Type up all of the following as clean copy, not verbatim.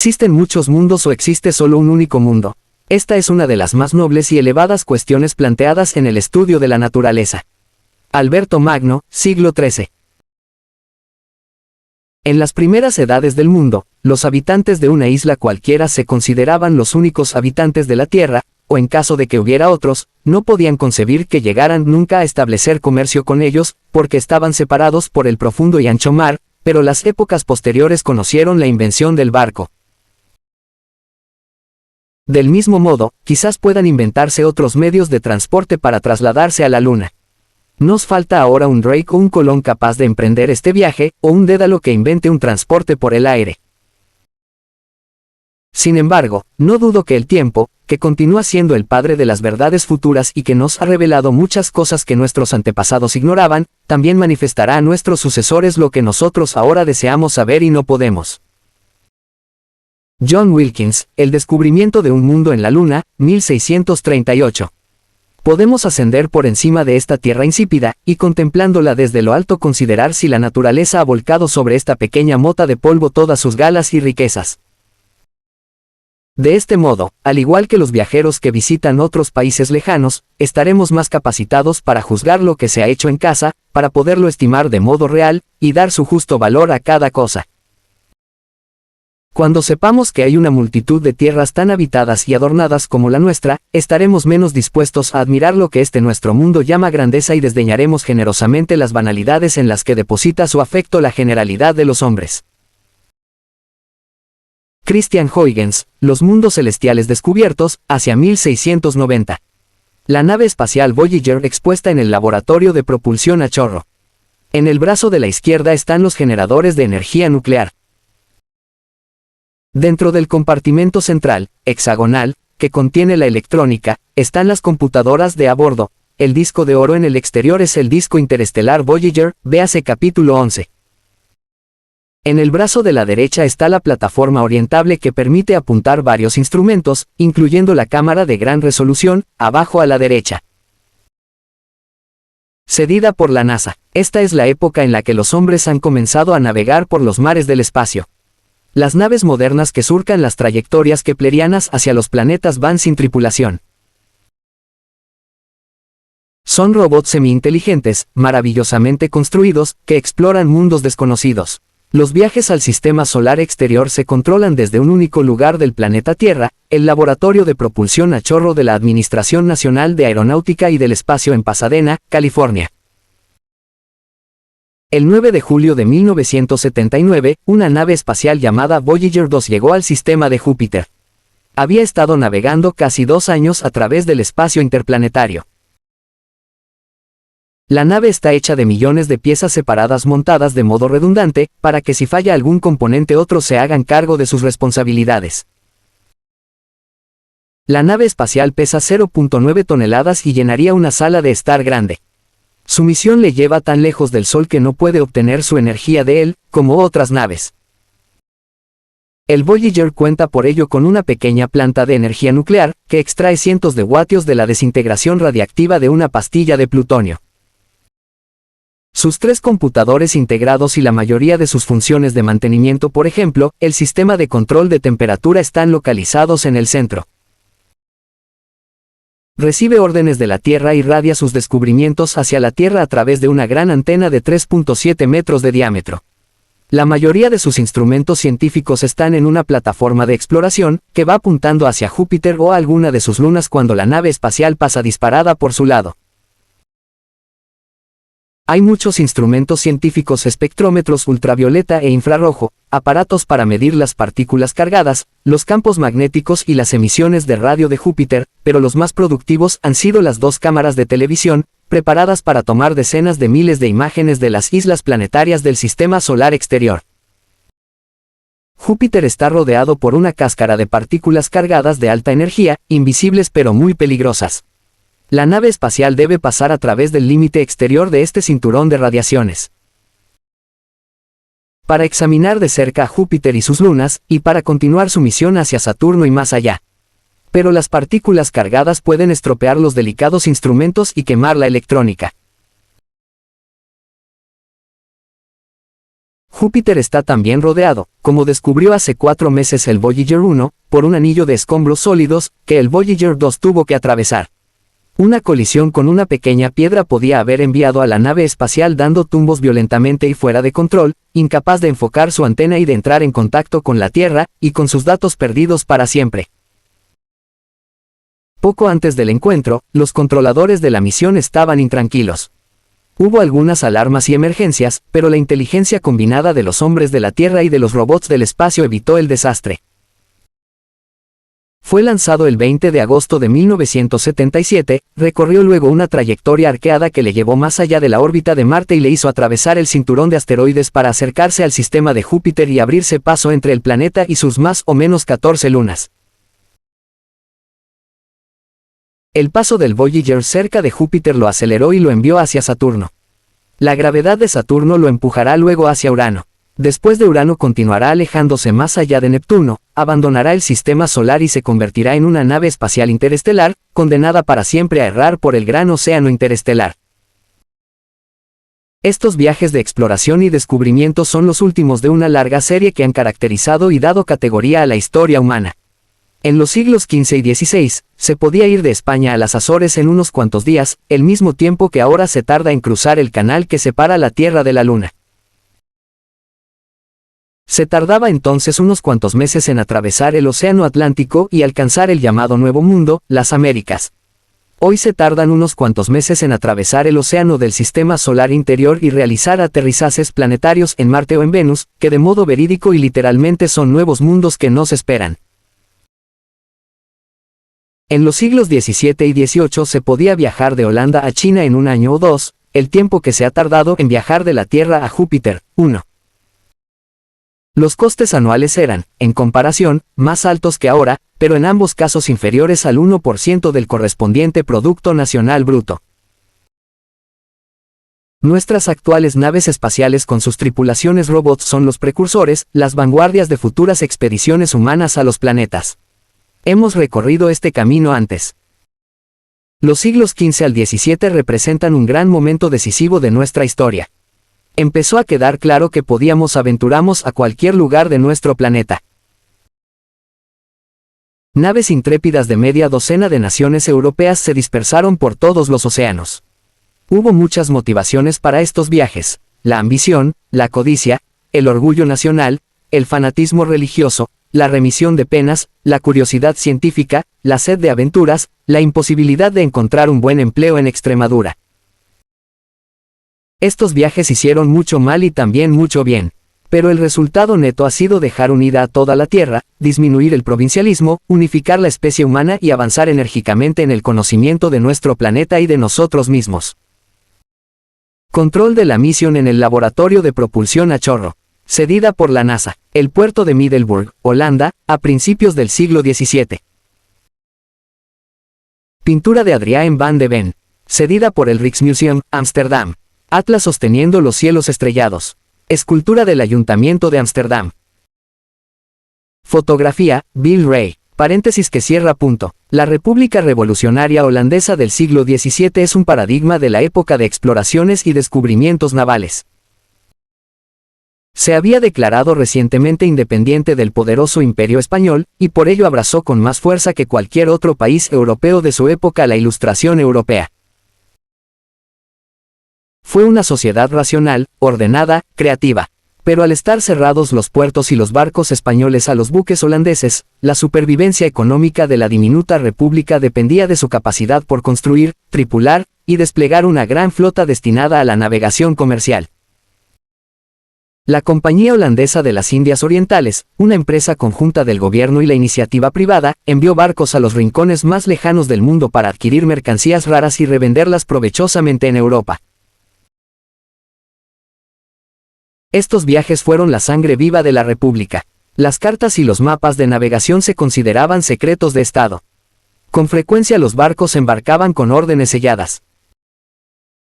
¿Existen muchos mundos o existe solo un único mundo? Esta es una de las más nobles y elevadas cuestiones planteadas en el estudio de la naturaleza. Alberto Magno, siglo XIII. En las primeras edades del mundo, los habitantes de una isla cualquiera se consideraban los únicos habitantes de la Tierra, o en caso de que hubiera otros, no podían concebir que llegaran nunca a establecer comercio con ellos, porque estaban separados por el profundo y ancho mar, pero las épocas posteriores conocieron la invención del barco. Del mismo modo, quizás puedan inventarse otros medios de transporte para trasladarse a la Luna. Nos falta ahora un Drake o un Colón capaz de emprender este viaje, o un Dédalo que invente un transporte por el aire. Sin embargo, no dudo que el tiempo, que continúa siendo el padre de las verdades futuras y que nos ha revelado muchas cosas que nuestros antepasados ignoraban, también manifestará a nuestros sucesores lo que nosotros ahora deseamos saber y no podemos. John Wilkins, El descubrimiento de un mundo en la Luna, 1638. Podemos ascender por encima de esta tierra insípida, y contemplándola desde lo alto considerar si la naturaleza ha volcado sobre esta pequeña mota de polvo todas sus galas y riquezas. De este modo, al igual que los viajeros que visitan otros países lejanos, estaremos más capacitados para juzgar lo que se ha hecho en casa, para poderlo estimar de modo real, y dar su justo valor a cada cosa. Cuando sepamos que hay una multitud de tierras tan habitadas y adornadas como la nuestra, estaremos menos dispuestos a admirar lo que este nuestro mundo llama grandeza y desdeñaremos generosamente las banalidades en las que deposita su afecto la generalidad de los hombres. Christian Huygens, Los mundos celestiales descubiertos, hacia 1690. La nave espacial Voyager expuesta en el laboratorio de propulsión a chorro. En el brazo de la izquierda están los generadores de energía nuclear. Dentro del compartimento central, hexagonal, que contiene la electrónica, están las computadoras de a bordo. El disco de oro en el exterior es el disco interestelar Voyager, véase capítulo 11. En el brazo de la derecha está la plataforma orientable que permite apuntar varios instrumentos, incluyendo la cámara de gran resolución, abajo a la derecha. Cedida por la NASA, esta es la época en la que los hombres han comenzado a navegar por los mares del espacio. Las naves modernas que surcan las trayectorias keplerianas hacia los planetas van sin tripulación. Son robots semi-inteligentes, maravillosamente construidos, que exploran mundos desconocidos. Los viajes al sistema solar exterior se controlan desde un único lugar del planeta Tierra, el laboratorio de propulsión a chorro de la Administración Nacional de Aeronáutica y del Espacio en Pasadena, California. El 9 de julio de 1979, una nave espacial llamada Voyager 2 llegó al sistema de Júpiter. Había estado navegando casi 2 años a través del espacio interplanetario. La nave está hecha de millones de piezas separadas montadas de modo redundante, para que si falla algún componente otros se hagan cargo de sus responsabilidades. La nave espacial pesa 0.9 toneladas y llenaría una sala de estar grande. Su misión le lleva tan lejos del Sol que no puede obtener su energía de él, como otras naves. El Voyager cuenta por ello con una pequeña planta de energía nuclear, que extrae cientos de vatios de la desintegración radiactiva de una pastilla de plutonio. Sus 3 computadores integrados y la mayoría de sus funciones de mantenimiento, por ejemplo, el sistema de control de temperatura, están localizados en el centro. Recibe órdenes de la Tierra y radia sus descubrimientos hacia la Tierra a través de una gran antena de 3.7 metros de diámetro. La mayoría de sus instrumentos científicos están en una plataforma de exploración, que va apuntando hacia Júpiter o a alguna de sus lunas cuando la nave espacial pasa disparada por su lado. Hay muchos instrumentos científicos, espectrómetros ultravioleta e infrarrojo, aparatos para medir las partículas cargadas, los campos magnéticos y las emisiones de radio de Júpiter, pero los más productivos han sido las 2 cámaras de televisión, preparadas para tomar decenas de miles de imágenes de las islas planetarias del sistema solar exterior. Júpiter está rodeado por una cáscara de partículas cargadas de alta energía, invisibles pero muy peligrosas. La nave espacial debe pasar a través del límite exterior de este cinturón de radiaciones. Para examinar de cerca a Júpiter y sus lunas, y para continuar su misión hacia Saturno y más allá. Pero las partículas cargadas pueden estropear los delicados instrumentos y quemar la electrónica. Júpiter está también rodeado, como descubrió hace 4 meses el Voyager 1, por un anillo de escombros sólidos, que el Voyager 2 tuvo que atravesar. Una colisión con una pequeña piedra podía haber enviado a la nave espacial dando tumbos violentamente y fuera de control, incapaz de enfocar su antena y de entrar en contacto con la Tierra, y con sus datos perdidos para siempre. Poco antes del encuentro, los controladores de la misión estaban intranquilos. Hubo algunas alarmas y emergencias, pero la inteligencia combinada de los hombres de la Tierra y de los robots del espacio evitó el desastre. Fue lanzado el 20 de agosto de 1977, recorrió luego una trayectoria arqueada que le llevó más allá de la órbita de Marte y le hizo atravesar el cinturón de asteroides para acercarse al sistema de Júpiter y abrirse paso entre el planeta y sus más o menos 14 lunas. El paso del Voyager cerca de Júpiter lo aceleró y lo envió hacia Saturno. La gravedad de Saturno lo empujará luego hacia Urano. Después de Urano continuará alejándose más allá de Neptuno, abandonará el sistema solar y se convertirá en una nave espacial interestelar, condenada para siempre a errar por el gran océano interestelar. Estos viajes de exploración y descubrimiento son los últimos de una larga serie que han caracterizado y dado categoría a la historia humana. En los siglos XV y XVI, se podía ir de España a las Azores en unos cuantos días, el mismo tiempo que ahora se tarda en cruzar el canal que separa la Tierra de la Luna. Se tardaba entonces unos cuantos meses en atravesar el Océano Atlántico y alcanzar el llamado Nuevo Mundo, las Américas. Hoy se tardan unos cuantos meses en atravesar el océano del Sistema Solar Interior y realizar aterrizajes planetarios en Marte o en Venus, que de modo verídico y literalmente son nuevos mundos que nos esperan. En los siglos XVII y XVIII se podía viajar de Holanda a China en un año o dos, el tiempo que se ha tardado en viajar de la Tierra a Júpiter, 1. Los costes anuales eran, en comparación, más altos que ahora, pero en ambos casos inferiores al 1% del correspondiente Producto Nacional Bruto. Nuestras actuales naves espaciales con sus tripulaciones robots son los precursores, las vanguardias de futuras expediciones humanas a los planetas. Hemos recorrido este camino antes. Los siglos XV al XVII representan un gran momento decisivo de nuestra historia. Empezó a quedar claro que podíamos aventurarnos a cualquier lugar de nuestro planeta. Naves intrépidas de media docena de naciones europeas se dispersaron por todos los océanos. Hubo muchas motivaciones para estos viajes: la ambición, la codicia, el orgullo nacional, el fanatismo religioso, la remisión de penas, la curiosidad científica, la sed de aventuras, la imposibilidad de encontrar un buen empleo en Extremadura. Estos viajes hicieron mucho mal y también mucho bien, pero el resultado neto ha sido dejar unida a toda la Tierra, disminuir el provincialismo, unificar la especie humana y avanzar enérgicamente en el conocimiento de nuestro planeta y de nosotros mismos. Control de la misión en el Laboratorio de Propulsión a Chorro, cedida por la NASA, el puerto de Middelburg, Holanda, a principios del siglo XVII. Pintura de Adriaan van de Ven, cedida por el Rijksmuseum, Ámsterdam. Atlas sosteniendo los cielos estrellados. Escultura del Ayuntamiento de Ámsterdam. Fotografía, Bill Ray. Paréntesis que cierra punto. La República Revolucionaria Holandesa del siglo XVII es un paradigma de la época de exploraciones y descubrimientos navales. Se había declarado recientemente independiente del poderoso Imperio Español, y por ello abrazó con más fuerza que cualquier otro país europeo de su época la Ilustración europea. Fue una sociedad racional, ordenada, creativa. Pero al estar cerrados los puertos y los barcos españoles a los buques holandeses, la supervivencia económica de la diminuta república dependía de su capacidad por construir, tripular y desplegar una gran flota destinada a la navegación comercial. La Compañía Holandesa de las Indias Orientales, una empresa conjunta del gobierno y la iniciativa privada, envió barcos a los rincones más lejanos del mundo para adquirir mercancías raras y revenderlas provechosamente en Europa. Estos viajes fueron la sangre viva de la República. Las cartas y los mapas de navegación se consideraban secretos de Estado. Con frecuencia los barcos embarcaban con órdenes selladas.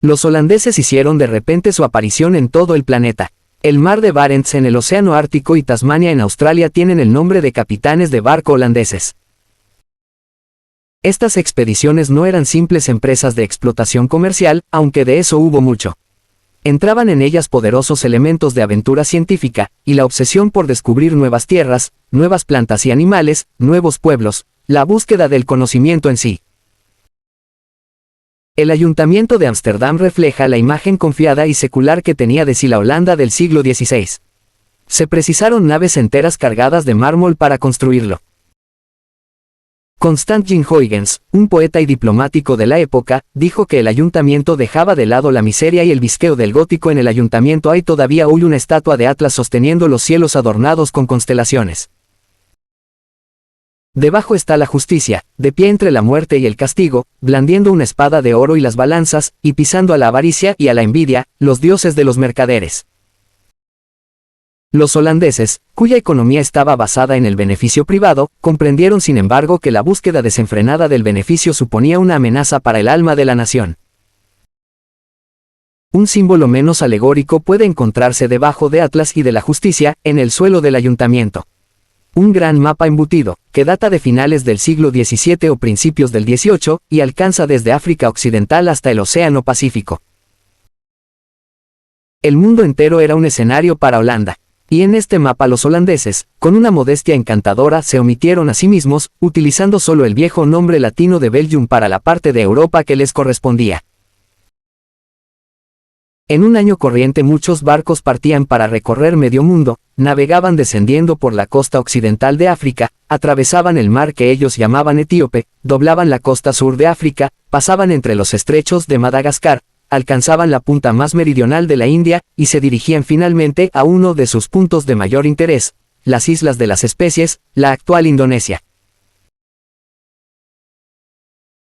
Los holandeses hicieron de repente su aparición en todo el planeta. El mar de Barents en el Océano Ártico y Tasmania en Australia tienen el nombre de capitanes de barco holandeses. Estas expediciones no eran simples empresas de explotación comercial, aunque de eso hubo mucho. Entraban en ellas poderosos elementos de aventura científica, y la obsesión por descubrir nuevas tierras, nuevas plantas y animales, nuevos pueblos, la búsqueda del conocimiento en sí. El Ayuntamiento de Ámsterdam refleja la imagen confiada y secular que tenía de sí la Holanda del siglo XVI. Se precisaron naves enteras cargadas de mármol para construirlo. Constantin Huygens, un poeta y diplomático de la época, dijo que el ayuntamiento dejaba de lado la miseria y el visqueo del gótico. En el ayuntamiento hay todavía hoy una estatua de Atlas sosteniendo los cielos adornados con constelaciones. Debajo está la justicia, de pie entre la muerte y el castigo, blandiendo una espada de oro y las balanzas, y pisando a la avaricia y a la envidia, los dioses de los mercaderes. Los holandeses, cuya economía estaba basada en el beneficio privado, comprendieron sin embargo que la búsqueda desenfrenada del beneficio suponía una amenaza para el alma de la nación. Un símbolo menos alegórico puede encontrarse debajo de Atlas y de la justicia, en el suelo del ayuntamiento. Un gran mapa embutido, que data de finales del siglo XVII o principios del XVIII, y alcanza desde África Occidental hasta el Océano Pacífico. El mundo entero era un escenario para Holanda. Y en este mapa los holandeses, con una modestia encantadora, se omitieron a sí mismos, utilizando solo el viejo nombre latino de Belgium para la parte de Europa que les correspondía. En un año corriente muchos barcos partían para recorrer medio mundo, navegaban descendiendo por la costa occidental de África, atravesaban el mar que ellos llamaban Etíope, doblaban la costa sur de África, pasaban entre los estrechos de Madagascar, alcanzaban la punta más meridional de la India, y se dirigían finalmente a uno de sus puntos de mayor interés, las Islas de las Especies, la actual Indonesia.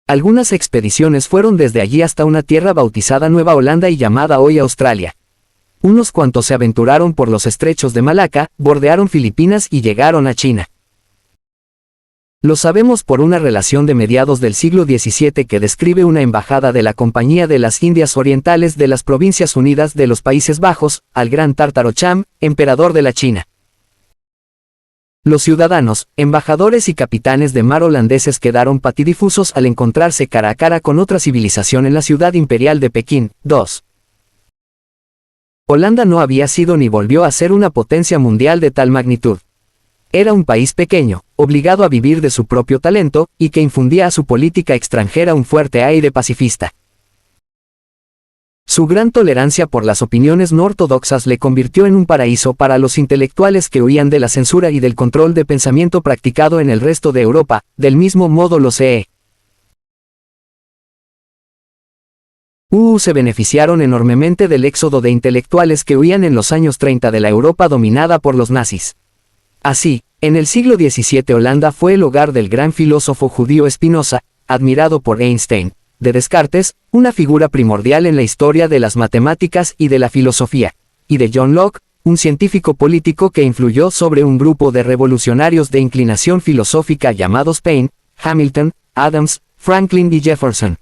Algunas expediciones fueron desde allí hasta una tierra bautizada Nueva Holanda y llamada hoy Australia. Unos cuantos se aventuraron por los estrechos de Malaca, bordearon Filipinas y llegaron a China. Lo sabemos por una relación de mediados del siglo XVII que describe una embajada de la Compañía de las Indias Orientales de las Provincias Unidas de los Países Bajos, al gran Tártaro Cham, emperador de la China. Los ciudadanos, embajadores y capitanes de mar holandeses quedaron patidifusos al encontrarse cara a cara con otra civilización en la ciudad imperial de Pekín. 2. Holanda no había sido ni volvió a ser una potencia mundial de tal magnitud. Era un país pequeño, obligado a vivir de su propio talento, y que infundía a su política extranjera un fuerte aire pacifista. Su gran tolerancia por las opiniones no ortodoxas le convirtió en un paraíso para los intelectuales que huían de la censura y del control de pensamiento practicado en el resto de Europa, del mismo modo los se beneficiaron enormemente del éxodo de intelectuales que huían en los años 30 de la Europa dominada por los nazis. Así, en el siglo XVII Holanda fue el hogar del gran filósofo judío Spinoza, admirado por Einstein, de Descartes, una figura primordial en la historia de las matemáticas y de la filosofía, y de John Locke, un científico político que influyó sobre un grupo de revolucionarios de inclinación filosófica llamados Paine, Hamilton, Adams, Franklin y Jefferson.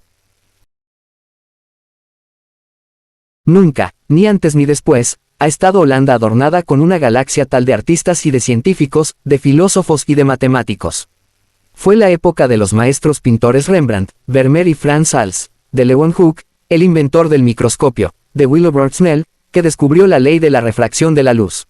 Nunca, ni antes ni después, ha estado Holanda adornada con una galaxia tal de artistas y de científicos, de filósofos y de matemáticos. Fue la época de los maestros pintores Rembrandt, Vermeer y Frans Hals, de Leeuwenhoek, el inventor del microscopio, de Wilbur Snell, que descubrió la ley de la refracción de la luz.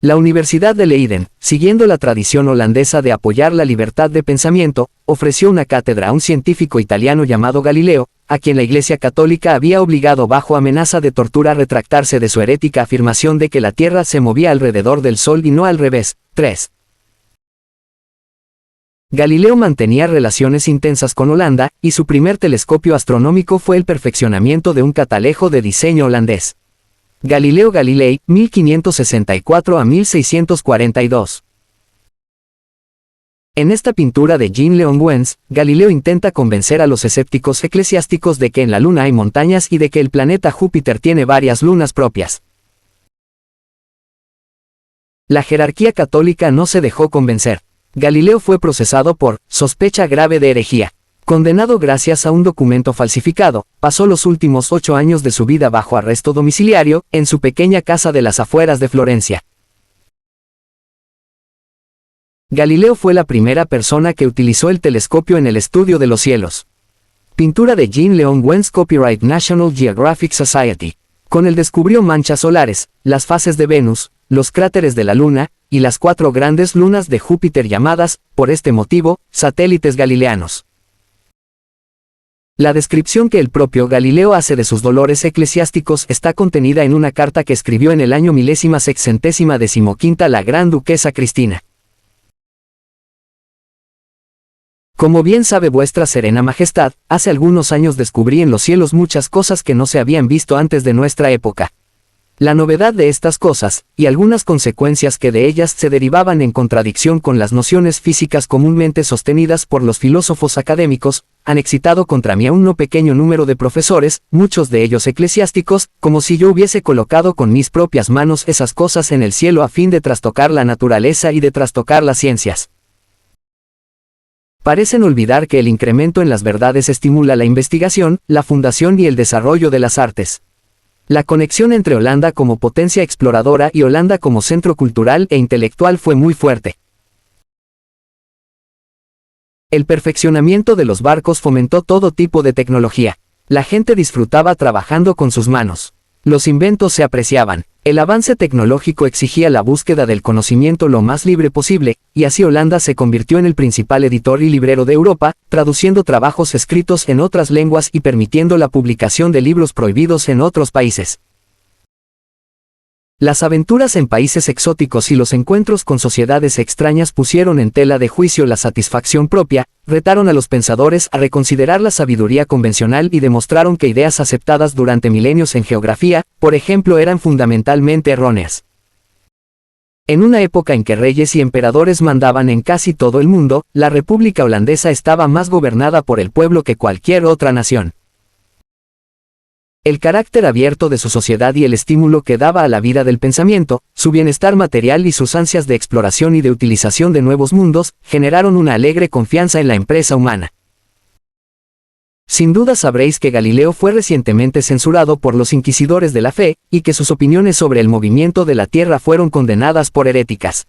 La Universidad de Leiden, siguiendo la tradición holandesa de apoyar la libertad de pensamiento, ofreció una cátedra a un científico italiano llamado Galileo, a quien la Iglesia Católica había obligado bajo amenaza de tortura a retractarse de su herética afirmación de que la Tierra se movía alrededor del Sol y no al revés. 3. Galileo mantenía relaciones intensas con Holanda, y su primer telescopio astronómico fue el perfeccionamiento de un catalejo de diseño holandés. Galileo Galilei, 1564 a 1642. En esta pintura de Jean-Léon Wens, Galileo intenta convencer a los escépticos eclesiásticos de que en la Luna hay montañas y de que el planeta Júpiter tiene varias lunas propias. La jerarquía católica no se dejó convencer. Galileo fue procesado por sospecha grave de herejía. Condenado gracias a un documento falsificado, pasó los últimos 8 años de su vida bajo arresto domiciliario, en su pequeña casa de las afueras de Florencia. Galileo fue la primera persona que utilizó el telescopio en el estudio de los cielos. Pintura de Jean Leon Wentz, copyright National Geographic Society. Con él descubrió manchas solares, las fases de Venus, los cráteres de la Luna, y las 4 grandes lunas de Júpiter llamadas, por este motivo, satélites galileanos. La descripción que el propio Galileo hace de sus dolores eclesiásticos está contenida en una carta que escribió en el año 1615 la gran duquesa Cristina. Como bien sabe vuestra serena majestad, hace algunos años descubrí en los cielos muchas cosas que no se habían visto antes de nuestra época. La novedad de estas cosas, y algunas consecuencias que de ellas se derivaban en contradicción con las nociones físicas comúnmente sostenidas por los filósofos académicos, han excitado contra mí a un no pequeño número de profesores, muchos de ellos eclesiásticos, como si yo hubiese colocado con mis propias manos esas cosas en el cielo a fin de trastocar la naturaleza y de trastocar las ciencias. Parecen olvidar que el incremento en las verdades estimula la investigación, la fundación y el desarrollo de las artes. La conexión entre Holanda como potencia exploradora y Holanda como centro cultural e intelectual fue muy fuerte. El perfeccionamiento de los barcos fomentó todo tipo de tecnología. La gente disfrutaba trabajando con sus manos. Los inventos se apreciaban. El avance tecnológico exigía la búsqueda del conocimiento lo más libre posible, y así Holanda se convirtió en el principal editor y librero de Europa, traduciendo trabajos escritos en otras lenguas y permitiendo la publicación de libros prohibidos en otros países. Las aventuras en países exóticos y los encuentros con sociedades extrañas pusieron en tela de juicio la satisfacción propia, retaron a los pensadores a reconsiderar la sabiduría convencional y demostraron que ideas aceptadas durante milenios en geografía, por ejemplo, eran fundamentalmente erróneas. En una época en que reyes y emperadores mandaban en casi todo el mundo, la República Holandesa estaba más gobernada por el pueblo que cualquier otra nación. El carácter abierto de su sociedad y el estímulo que daba a la vida del pensamiento, su bienestar material y sus ansias de exploración y de utilización de nuevos mundos, generaron una alegre confianza en la empresa humana. Sin duda sabréis que Galileo fue recientemente censurado por los inquisidores de la fe, y que sus opiniones sobre el movimiento de la Tierra fueron condenadas por heréticas.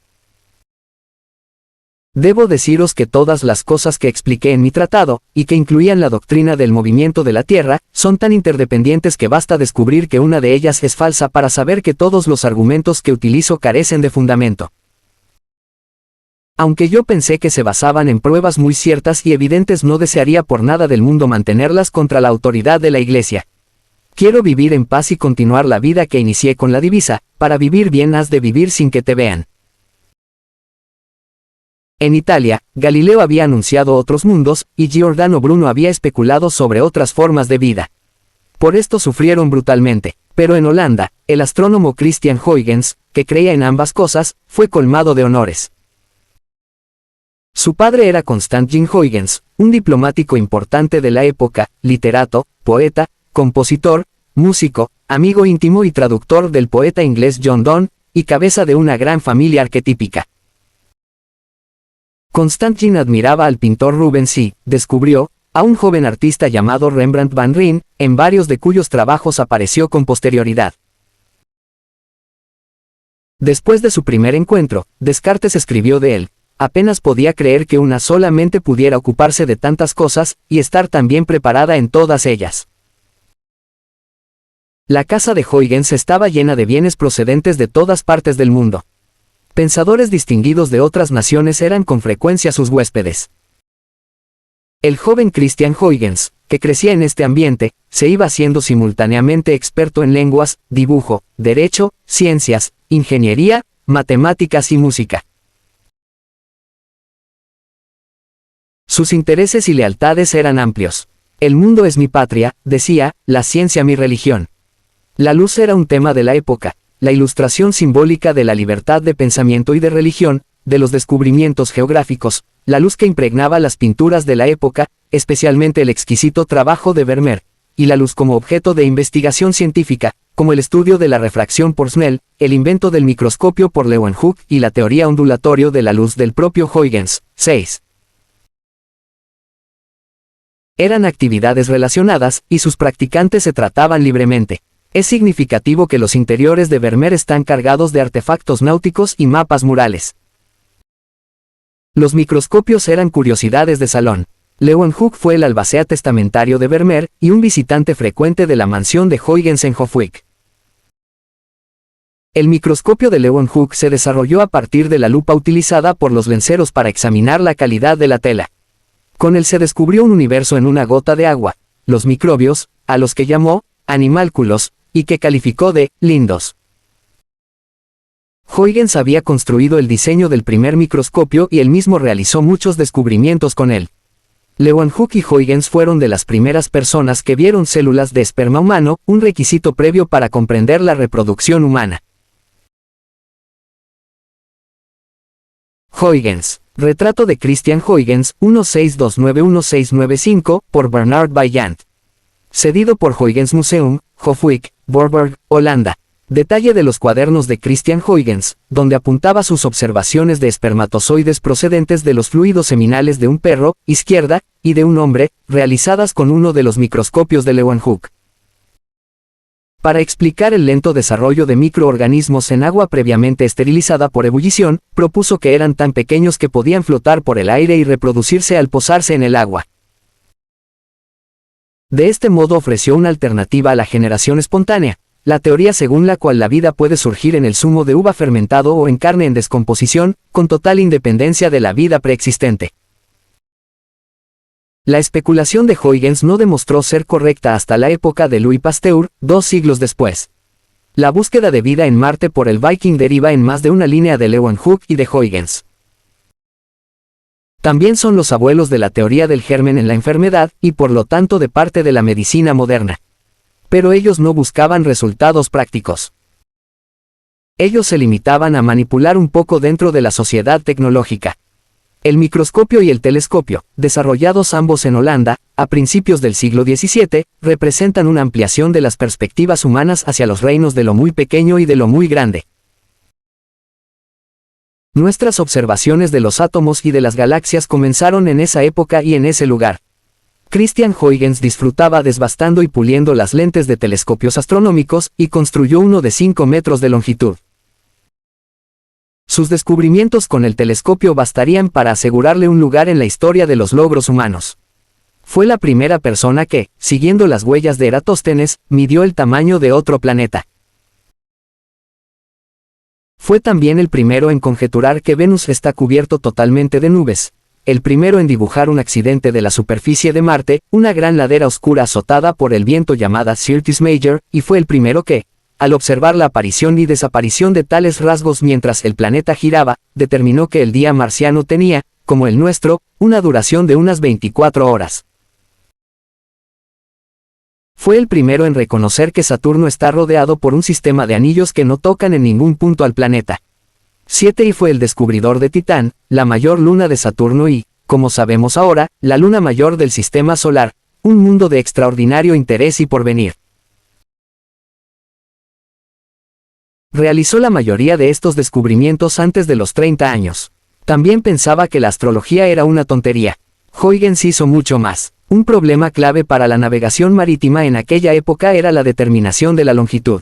Debo deciros que todas las cosas que expliqué en mi tratado, y que incluían la doctrina del movimiento de la Tierra, son tan interdependientes que basta descubrir que una de ellas es falsa para saber que todos los argumentos que utilizo carecen de fundamento. Aunque yo pensé que se basaban en pruebas muy ciertas y evidentes, no desearía por nada del mundo mantenerlas contra la autoridad de la Iglesia. Quiero vivir en paz y continuar la vida que inicié con la divisa, para vivir bien has de vivir sin que te vean. En Italia, Galileo había anunciado otros mundos, y Giordano Bruno había especulado sobre otras formas de vida. Por esto sufrieron brutalmente, pero en Holanda, el astrónomo Christian Huygens, que creía en ambas cosas, fue colmado de honores. Su padre era Constantin Huygens, un diplomático importante de la época, literato, poeta, compositor, músico, amigo íntimo y traductor del poeta inglés John Donne, y cabeza de una gran familia arquetípica. Constantin admiraba al pintor Rubens y descubrió a un joven artista llamado Rembrandt van Rijn, en varios de cuyos trabajos apareció con posterioridad. Después de su primer encuentro, Descartes escribió de él: apenas podía creer que una sola mente pudiera ocuparse de tantas cosas, y estar tan bien preparada en todas ellas. La casa de Huygens estaba llena de bienes procedentes de todas partes del mundo. Pensadores distinguidos de otras naciones eran con frecuencia sus huéspedes. El joven Christian Huygens, que crecía en este ambiente, se iba haciendo simultáneamente experto en lenguas, dibujo, derecho, ciencias, ingeniería, matemáticas y música. Sus intereses y lealtades eran amplios. El mundo es mi patria, decía, la ciencia mi religión. La luz era un tema de la época. La ilustración simbólica de la libertad de pensamiento y de religión, de los descubrimientos geográficos, la luz que impregnaba las pinturas de la época, especialmente el exquisito trabajo de Vermeer, y la luz como objeto de investigación científica, como el estudio de la refracción por Snell, el invento del microscopio por Leeuwenhoek y la teoría ondulatorio de la luz del propio Huygens. 6. Eran actividades relacionadas, y sus practicantes se trataban libremente. Es significativo que los interiores de Vermeer están cargados de artefactos náuticos y mapas murales. Los microscopios eran curiosidades de salón. Leeuwenhoek fue el albacea testamentario de Vermeer y un visitante frecuente de la mansión de Huygens en Hofwyk. El microscopio de Leeuwenhoek se desarrolló a partir de la lupa utilizada por los lenceros para examinar la calidad de la tela. Con él se descubrió un universo en una gota de agua, los microbios, a los que llamó animálculos, y que calificó de lindos. Huygens había construido el diseño del primer microscopio y él mismo realizó muchos descubrimientos con él. Leeuwenhoek y Huygens fueron de las primeras personas que vieron células de esperma humano, un requisito previo para comprender la reproducción humana. Huygens. Retrato de Christian Huygens, 1629-1695, por Bernard Vaillant. Cedido por Huygens Museum, Hofwyk, Voorburg, Holanda. Detalle de los cuadernos de Christian Huygens, donde apuntaba sus observaciones de espermatozoides procedentes de los fluidos seminales de un perro, izquierda, y de un hombre, realizadas con uno de los microscopios de Leeuwenhoek. Para explicar el lento desarrollo de microorganismos en agua previamente esterilizada por ebullición, propuso que eran tan pequeños que podían flotar por el aire y reproducirse al posarse en el agua. De este modo ofreció una alternativa a la generación espontánea, la teoría según la cual la vida puede surgir en el zumo de uva fermentado o en carne en descomposición, con total independencia de la vida preexistente. La especulación de Huygens no demostró ser correcta hasta la época de Louis Pasteur, 2 siglos después. La búsqueda de vida en Marte por el Viking deriva en más de una línea de Leeuwenhoek y de Huygens. También son los abuelos de la teoría del germen en la enfermedad y por lo tanto de parte de la medicina moderna. Pero ellos no buscaban resultados prácticos. Ellos se limitaban a manipular un poco dentro de la sociedad tecnológica. El microscopio y el telescopio, desarrollados ambos en Holanda, a principios del siglo XVII, representan una ampliación de las perspectivas humanas hacia los reinos de lo muy pequeño y de lo muy grande. Nuestras observaciones de los átomos y de las galaxias comenzaron en esa época y en ese lugar. Christian Huygens disfrutaba desbastando y puliendo las lentes de telescopios astronómicos y construyó uno de 5 metros de longitud. Sus descubrimientos con el telescopio bastarían para asegurarle un lugar en la historia de los logros humanos. Fue la primera persona que, siguiendo las huellas de Eratóstenes, midió el tamaño de otro planeta. Fue también el primero en conjeturar que Venus está cubierto totalmente de nubes, el primero en dibujar un accidente de la superficie de Marte, una gran ladera oscura azotada por el viento llamada Syrtis Major, y fue el primero que, al observar la aparición y desaparición de tales rasgos mientras el planeta giraba, determinó que el día marciano tenía, como el nuestro, una duración de unas 24 horas. Fue el primero en reconocer que Saturno está rodeado por un sistema de anillos que no tocan en ningún punto al planeta. 7 y fue el descubridor de Titán, la mayor luna de Saturno y, como sabemos ahora, la luna mayor del sistema solar, un mundo de extraordinario interés y porvenir. Realizó la mayoría de estos descubrimientos antes de los 30 años. También pensaba que la astrología era una tontería. Huygens hizo mucho más. Un problema clave para la navegación marítima en aquella época era la determinación de la longitud.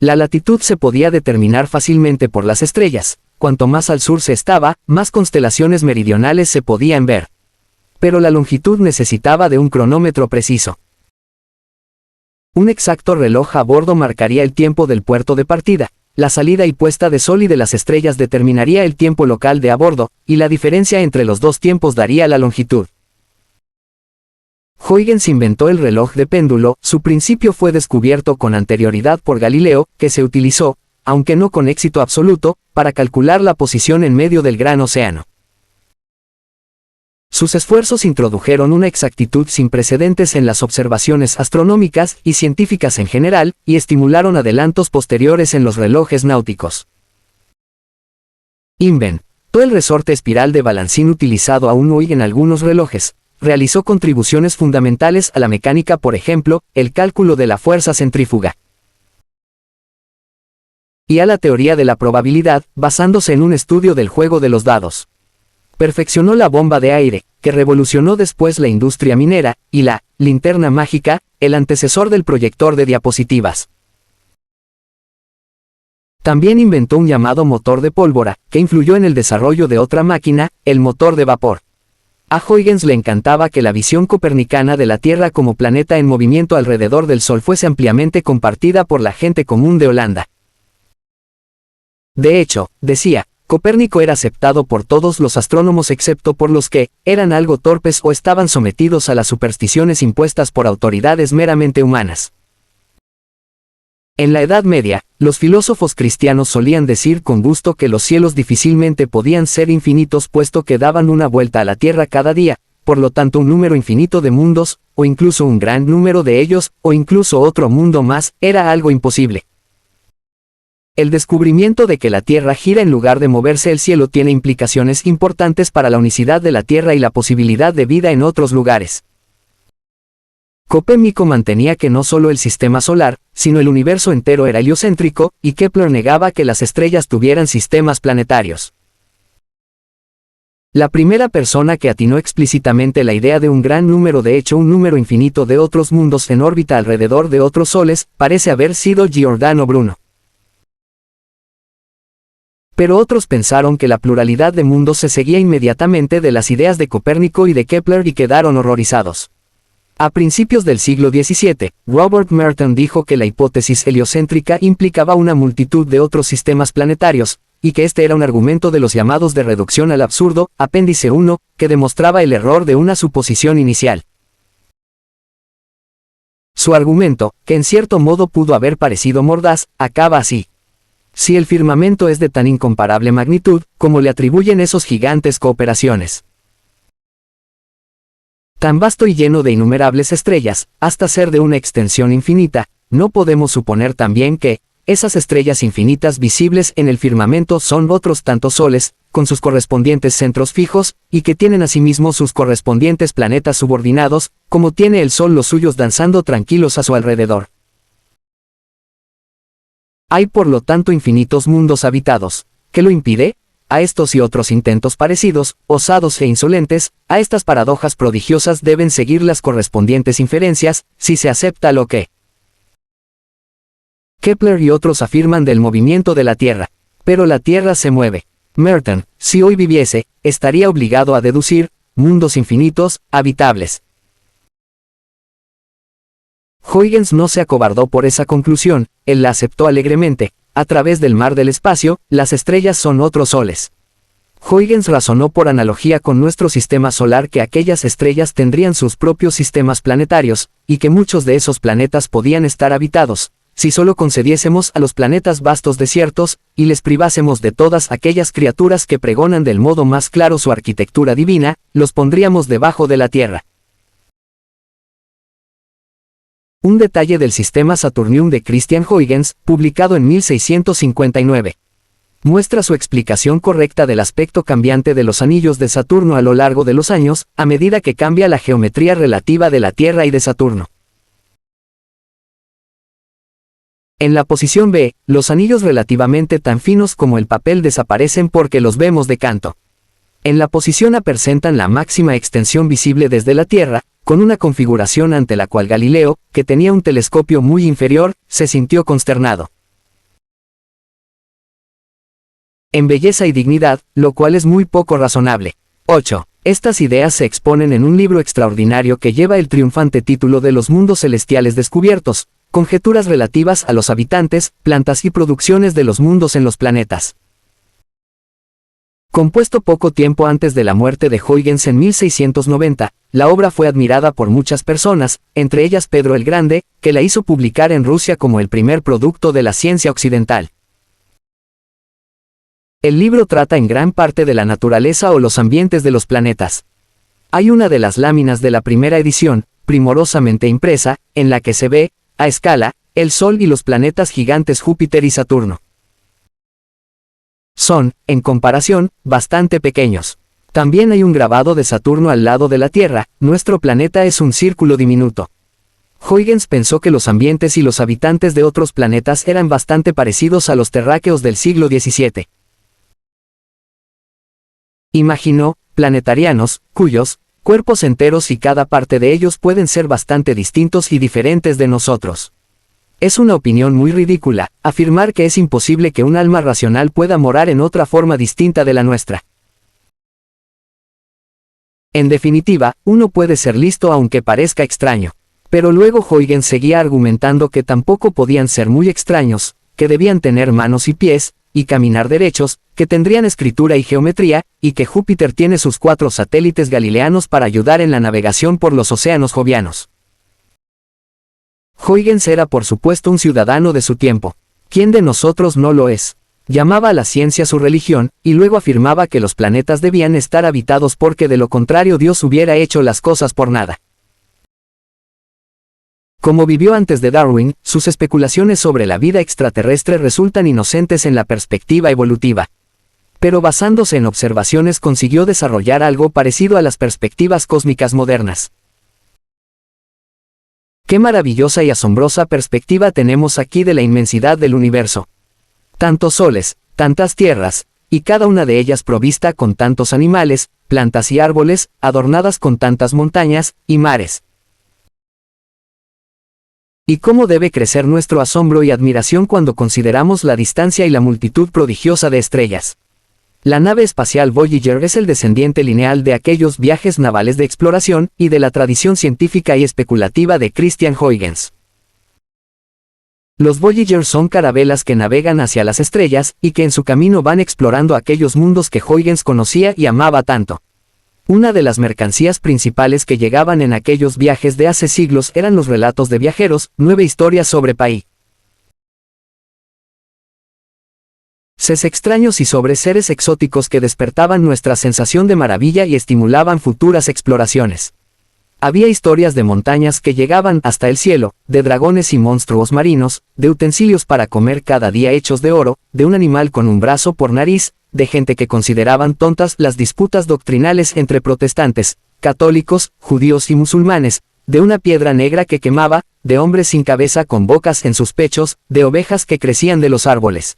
La latitud se podía determinar fácilmente por las estrellas. Cuanto más al sur se estaba, más constelaciones meridionales se podían ver. Pero la longitud necesitaba de un cronómetro preciso. Un exacto reloj a bordo marcaría el tiempo del puerto de partida. La salida y puesta de sol y de las estrellas determinaría el tiempo local de a bordo, y la diferencia entre los dos tiempos daría la longitud. Huygens inventó el reloj de péndulo, su principio fue descubierto con anterioridad por Galileo, que se utilizó, aunque no con éxito absoluto, para calcular la posición en medio del gran océano. Sus esfuerzos introdujeron una exactitud sin precedentes en las observaciones astronómicas y científicas en general, y estimularon adelantos posteriores en los relojes náuticos. Inventó el resorte espiral de balancín utilizado aún hoy en algunos relojes. Realizó contribuciones fundamentales a la mecánica, por ejemplo, el cálculo de la fuerza centrífuga. Y a la teoría de la probabilidad, basándose en un estudio del juego de los dados. Perfeccionó la bomba de aire, que revolucionó después la industria minera, y la linterna mágica, el antecesor del proyector de diapositivas. También inventó un llamado motor de pólvora, que influyó en el desarrollo de otra máquina, el motor de vapor. A Huygens le encantaba que la visión copernicana de la Tierra como planeta en movimiento alrededor del Sol fuese ampliamente compartida por la gente común de Holanda. De hecho, decía, Copérnico era aceptado por todos los astrónomos excepto por los que eran algo torpes o estaban sometidos a las supersticiones impuestas por autoridades meramente humanas. En la Edad Media, los filósofos cristianos solían decir con gusto que los cielos difícilmente podían ser infinitos puesto que daban una vuelta a la Tierra cada día, por lo tanto un número infinito de mundos, o incluso un gran número de ellos, o incluso otro mundo más, era algo imposible. El descubrimiento de que la Tierra gira en lugar de moverse el cielo tiene implicaciones importantes para la unicidad de la Tierra y la posibilidad de vida en otros lugares. Copérnico mantenía que no solo el sistema solar, sino el universo entero era heliocéntrico, y Kepler negaba que las estrellas tuvieran sistemas planetarios. La primera persona que atinó explícitamente la idea de un gran número, de hecho un número infinito de otros mundos en órbita alrededor de otros soles, parece haber sido Giordano Bruno. Pero otros pensaron que la pluralidad de mundos se seguía inmediatamente de las ideas de Copérnico y de Kepler y quedaron horrorizados. A principios del siglo XVII, Robert Merton dijo que la hipótesis heliocéntrica implicaba una multitud de otros sistemas planetarios, y que este era un argumento de los llamados de reducción al absurdo, apéndice 1, que demostraba el error de una suposición inicial. Su argumento, que en cierto modo pudo haber parecido mordaz, acaba así. Si el firmamento es de tan incomparable magnitud, como le atribuyen esos gigantes cooperaciones, tan vasto y lleno de innumerables estrellas, hasta ser de una extensión infinita, ¿no podemos suponer también que esas estrellas infinitas visibles en el firmamento son otros tantos soles, con sus correspondientes centros fijos, y que tienen asimismo sus correspondientes planetas subordinados, como tiene el Sol los suyos danzando tranquilos a su alrededor? Hay por lo tanto infinitos mundos habitados. ¿Qué lo impide? A estos y otros intentos parecidos, osados e insolentes, a estas paradojas prodigiosas deben seguir las correspondientes inferencias, si se acepta lo que Kepler y otros afirman del movimiento de la Tierra. Pero la Tierra se mueve. Merton, si hoy viviese, estaría obligado a deducir mundos infinitos, habitables. Huygens no se acobardó por esa conclusión, él la aceptó alegremente. A través del mar del espacio, las estrellas son otros soles. Huygens razonó por analogía con nuestro sistema solar que aquellas estrellas tendrían sus propios sistemas planetarios, y que muchos de esos planetas podían estar habitados, si solo concediésemos a los planetas vastos desiertos, y les privásemos de todas aquellas criaturas que pregonan del modo más claro su arquitectura divina, los pondríamos debajo de la Tierra. Un detalle del sistema Saturnium de Christian Huygens, publicado en 1659. Muestra su explicación correcta del aspecto cambiante de los anillos de Saturno a lo largo de los años, a medida que cambia la geometría relativa de la Tierra y de Saturno. En la posición B, los anillos relativamente tan finos como el papel desaparecen porque los vemos de canto. En la posición A presentan la máxima extensión visible desde la Tierra, con una configuración ante la cual Galileo, que tenía un telescopio muy inferior, se sintió consternado. En belleza y dignidad, lo cual es muy poco razonable. 8. Estas ideas se exponen en un libro extraordinario que lleva el triunfante título de Los mundos celestiales descubiertos, conjeturas relativas a los habitantes, plantas y producciones de los mundos en los planetas. Compuesto poco tiempo antes de la muerte de Huygens en 1690, la obra fue admirada por muchas personas, entre ellas Pedro el Grande, que la hizo publicar en Rusia como el primer producto de la ciencia occidental. El libro trata en gran parte de la naturaleza o los ambientes de los planetas. Hay una de las láminas de la primera edición, primorosamente impresa, en la que se ve, a escala, el Sol y los planetas gigantes Júpiter y Saturno. Son, en comparación, bastante pequeños. También hay un grabado de Saturno al lado de la Tierra, nuestro planeta es un círculo diminuto. Huygens pensó que los ambientes y los habitantes de otros planetas eran bastante parecidos a los terráqueos del siglo XVII. Imaginó, planetarianos, cuyos cuerpos enteros y cada parte de ellos pueden ser bastante distintos y diferentes de nosotros. Es una opinión muy ridícula, afirmar que es imposible que un alma racional pueda morar en otra forma distinta de la nuestra. En definitiva, uno puede ser listo aunque parezca extraño. Pero luego Huygens seguía argumentando que tampoco podían ser muy extraños, que debían tener manos y pies, y caminar derechos, que tendrían escritura y geometría, y que Júpiter tiene sus 4 satélites galileanos para ayudar en la navegación por los océanos jovianos. Huygens era por supuesto un ciudadano de su tiempo. ¿Quién de nosotros no lo es? Llamaba a la ciencia su religión, y luego afirmaba que los planetas debían estar habitados porque de lo contrario Dios hubiera hecho las cosas por nada. Como vivió antes de Darwin, sus especulaciones sobre la vida extraterrestre resultan inocentes en la perspectiva evolutiva. Pero basándose en observaciones consiguió desarrollar algo parecido a las perspectivas cósmicas modernas. Qué maravillosa y asombrosa perspectiva tenemos aquí de la inmensidad del universo. Tantos soles, tantas tierras, y cada una de ellas provista con tantos animales, plantas y árboles, adornadas con tantas montañas y mares. ¿Y cómo debe crecer nuestro asombro y admiración cuando consideramos la distancia y la multitud prodigiosa de estrellas? La nave espacial Voyager es el descendiente lineal de aquellos viajes navales de exploración y de la tradición científica y especulativa de Christian Huygens. Los Voyager son carabelas que navegan hacia las estrellas y que en su camino van explorando aquellos mundos que Huygens conocía y amaba tanto. Una de las mercancías principales que llegaban en aquellos viajes de hace siglos eran los relatos de viajeros, 9 historias sobre Pai. Seres extraños y sobre seres exóticos que despertaban nuestra sensación de maravilla y estimulaban futuras exploraciones. Había historias de montañas que llegaban hasta el cielo, de dragones y monstruos marinos, de utensilios para comer cada día hechos de oro, de un animal con un brazo por nariz, de gente que consideraban tontas las disputas doctrinales entre protestantes, católicos, judíos y musulmanes, de una piedra negra que quemaba, de hombres sin cabeza con bocas en sus pechos, de ovejas que crecían de los árboles.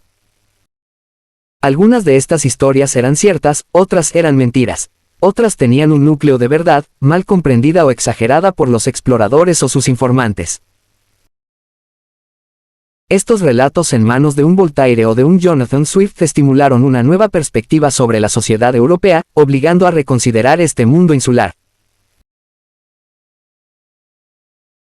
Algunas de estas historias eran ciertas, otras eran mentiras. Otras tenían un núcleo de verdad, mal comprendida o exagerada por los exploradores o sus informantes. Estos relatos en manos de un Voltaire o de un Jonathan Swift estimularon una nueva perspectiva sobre la sociedad europea, obligando a reconsiderar este mundo insular.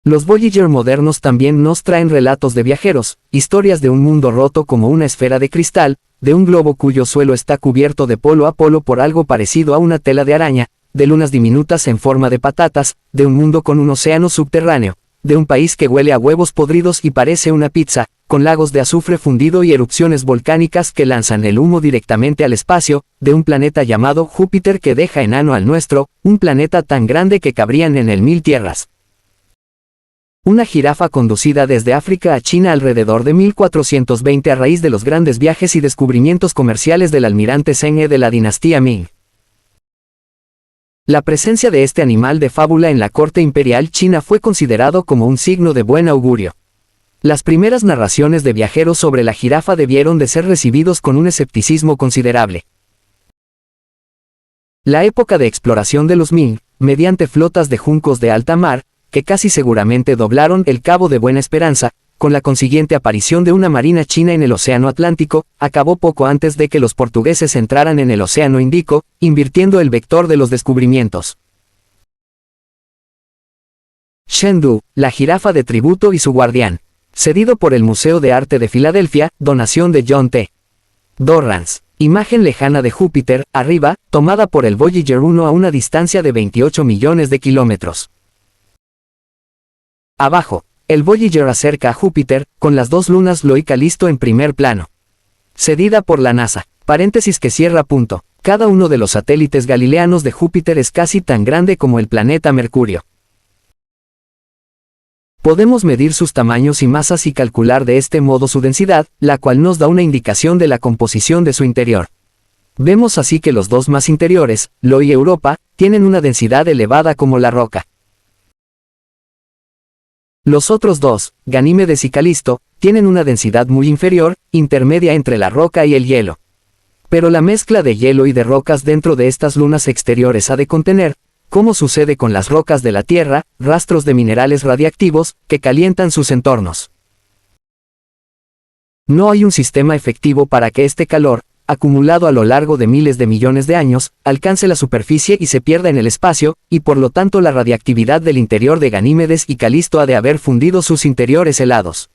Los Voyager modernos también nos traen relatos de viajeros, historias de un mundo roto como una esfera de cristal, de un globo cuyo suelo está cubierto de polo a polo por algo parecido a una tela de araña, de lunas diminutas en forma de patatas, de un mundo con un océano subterráneo, de un país que huele a huevos podridos y parece una pizza, con lagos de azufre fundido y erupciones volcánicas que lanzan el humo directamente al espacio, de un planeta llamado Júpiter que deja enano al nuestro, un planeta tan grande que cabrían en él 1000 tierras. Una jirafa conducida desde África a China alrededor de 1420 a raíz de los grandes viajes y descubrimientos comerciales del almirante Zheng He de la dinastía Ming. La presencia de este animal de fábula en la corte imperial china fue considerado como un signo de buen augurio. Las primeras narraciones de viajeros sobre la jirafa debieron de ser recibidos con un escepticismo considerable. La época de exploración de los Ming, mediante flotas de juncos de alta mar, que casi seguramente doblaron el Cabo de Buena Esperanza, con la consiguiente aparición de una marina china en el Océano Atlántico, acabó poco antes de que los portugueses entraran en el Océano Índico, invirtiendo el vector de los descubrimientos. Chengdu, la jirafa de tributo y su guardián. Cedido por el Museo de Arte de Filadelfia, donación de John T. Dorrance. Imagen lejana de Júpiter, arriba, tomada por el Voyager 1 a una distancia de 28 millones de kilómetros. Abajo, el Voyager acerca a Júpiter, con las 2 lunas Io y Calisto en primer plano. Cedida por la NASA. Paréntesis que cierra punto. Cada uno de los satélites galileanos de Júpiter es casi tan grande como el planeta Mercurio. Podemos medir sus tamaños y masas y calcular de este modo su densidad, la cual nos da una indicación de la composición de su interior. Vemos así que los 2 más interiores, Io y Europa, tienen una densidad elevada como la roca. Los otros 2, Ganímedes y Calisto, tienen una densidad muy inferior, intermedia entre la roca y el hielo. Pero la mezcla de hielo y de rocas dentro de estas lunas exteriores ha de contener, como sucede con las rocas de la Tierra, rastros de minerales radiactivos, que calientan sus entornos. No hay un sistema efectivo para que este calor, acumulado a lo largo de miles de millones de años, alcance la superficie y se pierda en el espacio, y por lo tanto la radiactividad del interior de Ganímedes y Calisto ha de haber fundido sus interiores helados.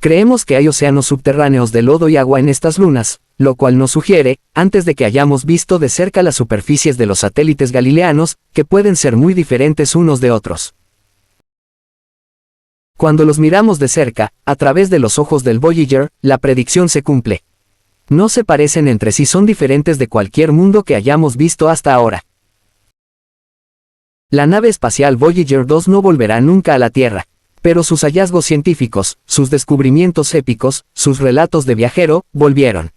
Creemos que hay océanos subterráneos de lodo y agua en estas lunas, lo cual nos sugiere, antes de que hayamos visto de cerca las superficies de los satélites galileanos, que pueden ser muy diferentes unos de otros. Cuando los miramos de cerca, a través de los ojos del Voyager, la predicción se cumple. No se parecen entre sí, son diferentes de cualquier mundo que hayamos visto hasta ahora. La nave espacial Voyager 2 no volverá nunca a la Tierra. Pero sus hallazgos científicos, sus descubrimientos épicos, sus relatos de viajero, volvieron.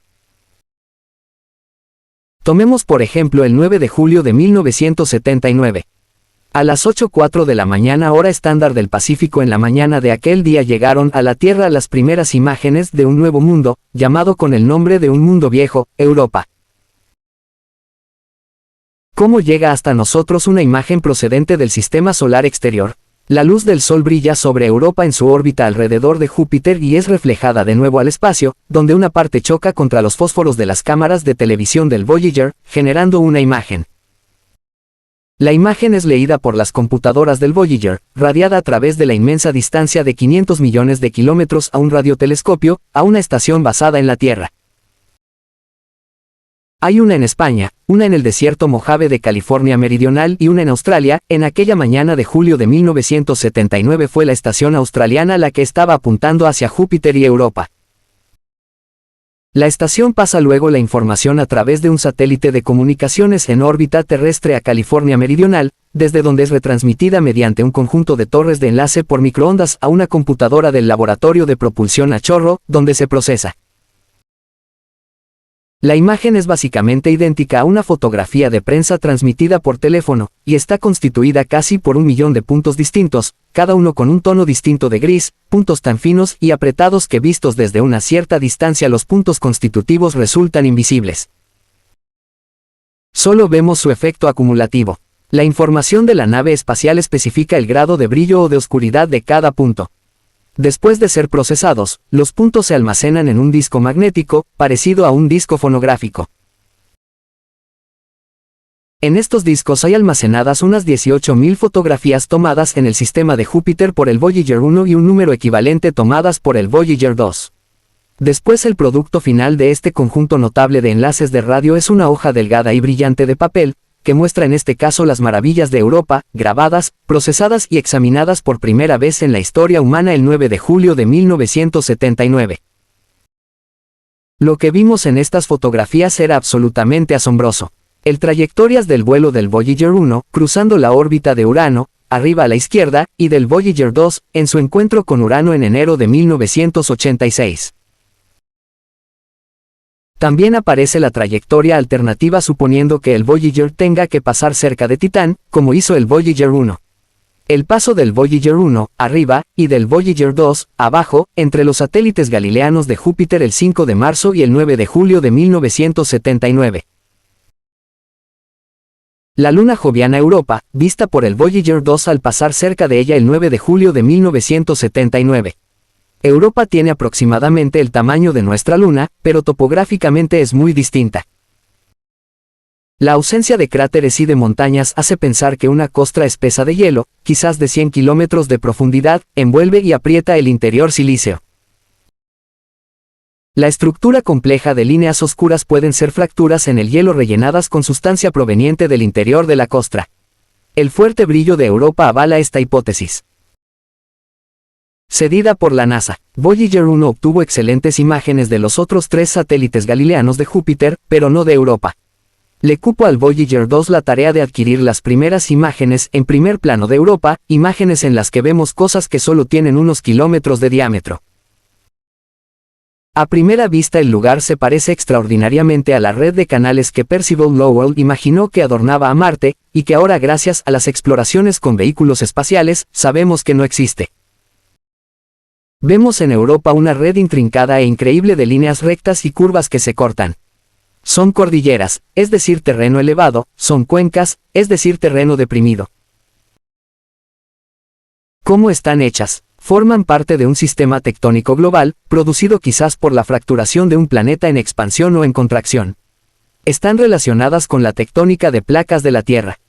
Tomemos por ejemplo el 9 de julio de 1979. A las 8:04 de la mañana hora estándar del Pacífico en la mañana de aquel día llegaron a la Tierra las primeras imágenes de un nuevo mundo, llamado con el nombre de un mundo viejo, Europa. ¿Cómo llega hasta nosotros una imagen procedente del sistema solar exterior? La luz del Sol brilla sobre Europa en su órbita alrededor de Júpiter y es reflejada de nuevo al espacio, donde una parte choca contra los fósforos de las cámaras de televisión del Voyager, generando una imagen. La imagen es leída por las computadoras del Voyager, radiada a través de la inmensa distancia de 500 millones de kilómetros a un radiotelescopio, a una estación basada en la Tierra. Hay una en España, una en el desierto Mojave de California Meridional y una en Australia. En aquella mañana de julio de 1979 fue la estación australiana la que estaba apuntando hacia Júpiter y Europa. La estación pasa luego la información a través de un satélite de comunicaciones en órbita terrestre a California Meridional, desde donde es retransmitida mediante un conjunto de torres de enlace por microondas a una computadora del laboratorio de propulsión a chorro, donde se procesa. La imagen es básicamente idéntica a una fotografía de prensa transmitida por teléfono, y está constituida casi por 1.000.000 de puntos distintos, cada uno con un tono distinto de gris, puntos tan finos y apretados que vistos desde una cierta distancia los puntos constitutivos resultan invisibles. Solo vemos su efecto acumulativo. La información de la nave espacial especifica el grado de brillo o de oscuridad de cada punto. Después de ser procesados, los puntos se almacenan en un disco magnético, parecido a un disco fonográfico. En estos discos hay almacenadas unas 18.000 fotografías tomadas en el sistema de Júpiter por el Voyager 1 y un número equivalente tomadas por el Voyager 2. Después el producto final de este conjunto notable de enlaces de radio es una hoja delgada y brillante de papel, que muestra en este caso las maravillas de Europa, grabadas, procesadas y examinadas por primera vez en la historia humana el 9 de julio de 1979. Lo que vimos en estas fotografías era absolutamente asombroso. El trayectorias del vuelo del Voyager 1, cruzando la órbita de Urano, arriba a la izquierda, y del Voyager 2, en su encuentro con Urano en enero de 1986. También aparece la trayectoria alternativa suponiendo que el Voyager tenga que pasar cerca de Titán, como hizo el Voyager 1. El paso del Voyager 1, arriba, y del Voyager 2, abajo, entre los satélites galileanos de Júpiter el 5 de marzo y el 9 de julio de 1979. La luna joviana Europa, vista por el Voyager 2 al pasar cerca de ella el 9 de julio de 1979. Europa tiene aproximadamente el tamaño de nuestra luna, pero topográficamente es muy distinta. La ausencia de cráteres y de montañas hace pensar que una costra espesa de hielo, quizás de 100 kilómetros de profundidad, envuelve y aprieta el interior silíceo. La estructura compleja de líneas oscuras pueden ser fracturas en el hielo rellenadas con sustancia proveniente del interior de la costra. El fuerte brillo de Europa avala esta hipótesis. Cedida por la NASA, Voyager 1 obtuvo excelentes imágenes de los otros 3 satélites galileanos de Júpiter, pero no de Europa. Le cupo al Voyager 2 la tarea de adquirir las primeras imágenes en primer plano de Europa, imágenes en las que vemos cosas que solo tienen unos kilómetros de diámetro. A primera vista el lugar se parece extraordinariamente a la red de canales que Percival Lowell imaginó que adornaba a Marte, y que ahora gracias a las exploraciones con vehículos espaciales, sabemos que no existe. Vemos en Europa una red intrincada e increíble de líneas rectas y curvas que se cortan. Son cordilleras, es decir terreno elevado, son cuencas, es decir terreno deprimido. ¿Cómo están hechas? Forman parte de un sistema tectónico global, producido quizás por la fracturación de un planeta en expansión o en contracción. Están relacionadas con la tectónica de placas de la Tierra.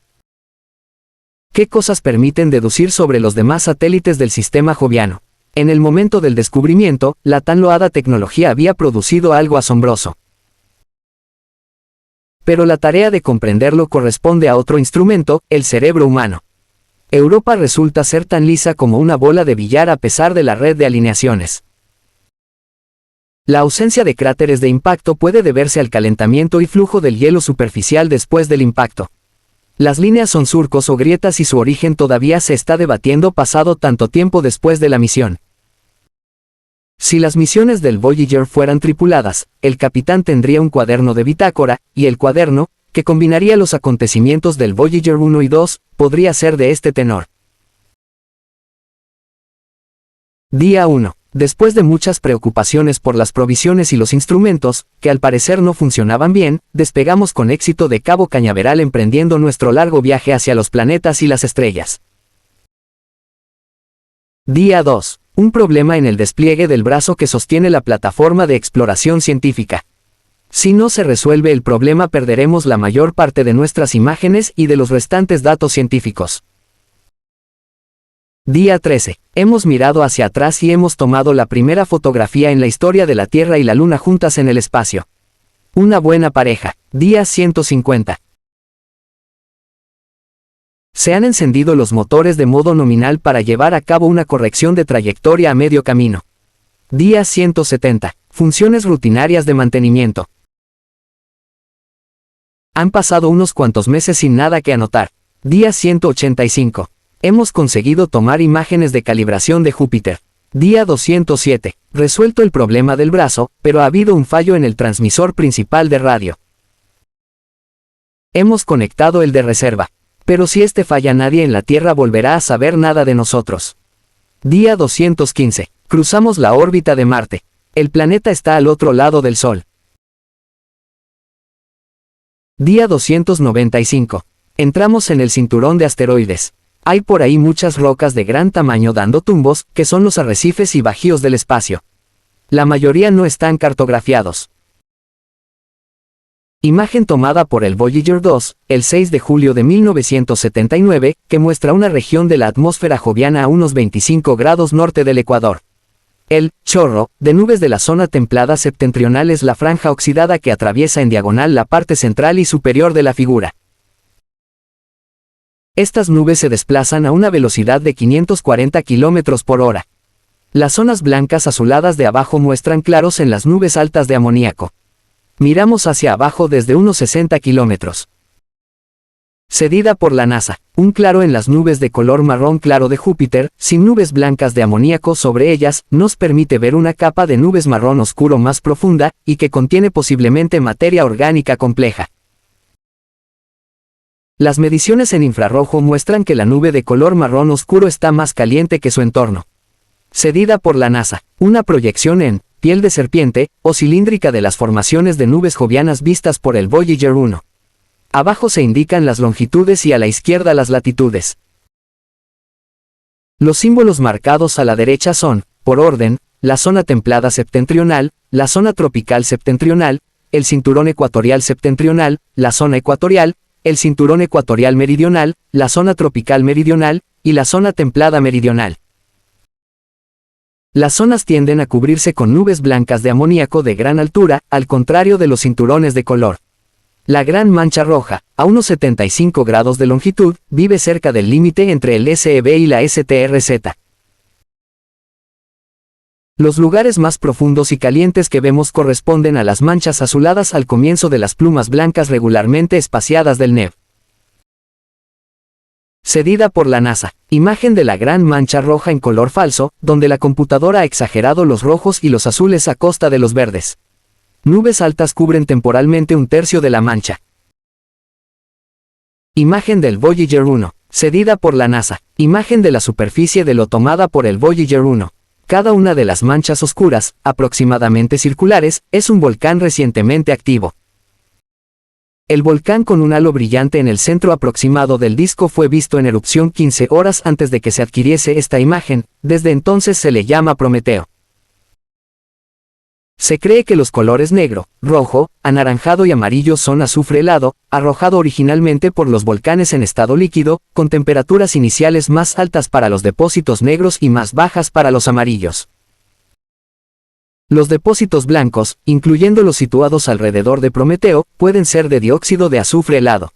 ¿Qué cosas permiten deducir sobre los demás satélites del sistema joviano? En el momento del descubrimiento, la tan loada tecnología había producido algo asombroso. Pero la tarea de comprenderlo corresponde a otro instrumento, el cerebro humano. Europa resulta ser tan lisa como una bola de billar a pesar de la red de alineaciones. La ausencia de cráteres de impacto puede deberse al calentamiento y flujo del hielo superficial después del impacto. Las líneas son surcos o grietas y su origen todavía se está debatiendo pasado tanto tiempo después de la misión. Si las misiones del Voyager fueran tripuladas, el capitán tendría un cuaderno de bitácora, y el cuaderno, que combinaría los acontecimientos del Voyager 1 y 2, podría ser de este tenor. Día 1. Después de muchas preocupaciones por las provisiones y los instrumentos, que al parecer no funcionaban bien, despegamos con éxito de Cabo Cañaveral emprendiendo nuestro largo viaje hacia los planetas y las estrellas. Día 2. Un problema en el despliegue del brazo que sostiene la plataforma de exploración científica. Si no se resuelve el problema perderemos la mayor parte de nuestras imágenes y de los restantes datos científicos. Día 13. Hemos mirado hacia atrás y hemos tomado la primera fotografía en la historia de la Tierra y la Luna juntas en el espacio. Una buena pareja. Día 150. Se han encendido los motores de modo nominal para llevar a cabo una corrección de trayectoria a medio camino. Día 170. Funciones rutinarias de mantenimiento. Han pasado unos cuantos meses sin nada que anotar. Día 185. Hemos conseguido tomar imágenes de calibración de Júpiter. Día 207. Resuelto el problema del brazo, pero ha habido un fallo en el transmisor principal de radio. Hemos conectado el de reserva. Pero si este falla nadie en la Tierra volverá a saber nada de nosotros. Día 215. Cruzamos la órbita de Marte. El planeta está al otro lado del Sol. Día 295. Entramos en el cinturón de asteroides. Hay por ahí muchas rocas de gran tamaño dando tumbos, que son los arrecifes y bajíos del espacio. La mayoría no están cartografiados. Imagen tomada por el Voyager 2, el 6 de julio de 1979, que muestra una región de la atmósfera joviana a unos 25 grados norte del Ecuador. El chorro de nubes de la zona templada septentrional es la franja oxidada que atraviesa en diagonal la parte central y superior de la figura. Estas nubes se desplazan a una velocidad de 540 km por hora. Las zonas blancas azuladas de abajo muestran claros en las nubes altas de amoníaco. Miramos hacia abajo desde unos 60 kilómetros. Cedida por la NASA, un claro en las nubes de color marrón claro de Júpiter, sin nubes blancas de amoníaco sobre ellas, nos permite ver una capa de nubes marrón oscuro más profunda, y que contiene posiblemente materia orgánica compleja. Las mediciones en infrarrojo muestran que la nube de color marrón oscuro está más caliente que su entorno. Cedida por la NASA, una proyección en piel de serpiente o cilíndrica de las formaciones de nubes jovianas vistas por el Voyager 1. Abajo se indican las longitudes y a la izquierda las latitudes. Los símbolos marcados a la derecha son, por orden, la zona templada septentrional, la zona tropical septentrional, el cinturón ecuatorial septentrional, la zona ecuatorial, el cinturón ecuatorial meridional, la zona tropical meridional, y la zona templada meridional. Las zonas tienden a cubrirse con nubes blancas de amoníaco de gran altura, al contrario de los cinturones de color. La gran mancha roja, a unos 75 grados de longitud, vive cerca del límite entre el SEB y la STRZ. Los lugares más profundos y calientes que vemos corresponden a las manchas azuladas al comienzo de las plumas blancas regularmente espaciadas del NEB. Cedida por la NASA, imagen de la gran mancha roja en color falso, donde la computadora ha exagerado los rojos y los azules a costa de los verdes. Nubes altas cubren temporalmente un tercio de la mancha. Imagen del Voyager 1, cedida por la NASA, imagen de la superficie de lo tomada por el Voyager 1. Cada una de las manchas oscuras, aproximadamente circulares, es un volcán recientemente activo. El volcán con un halo brillante en el centro aproximado del disco fue visto en erupción 15 horas antes de que se adquiriese esta imagen, desde entonces se le llama Prometeo. Se cree que los colores negro, rojo, anaranjado y amarillo son azufre helado, arrojado originalmente por los volcanes en estado líquido, con temperaturas iniciales más altas para los depósitos negros y más bajas para los amarillos. Los depósitos blancos, incluyendo los situados alrededor de Prometeo, pueden ser de dióxido de azufre helado.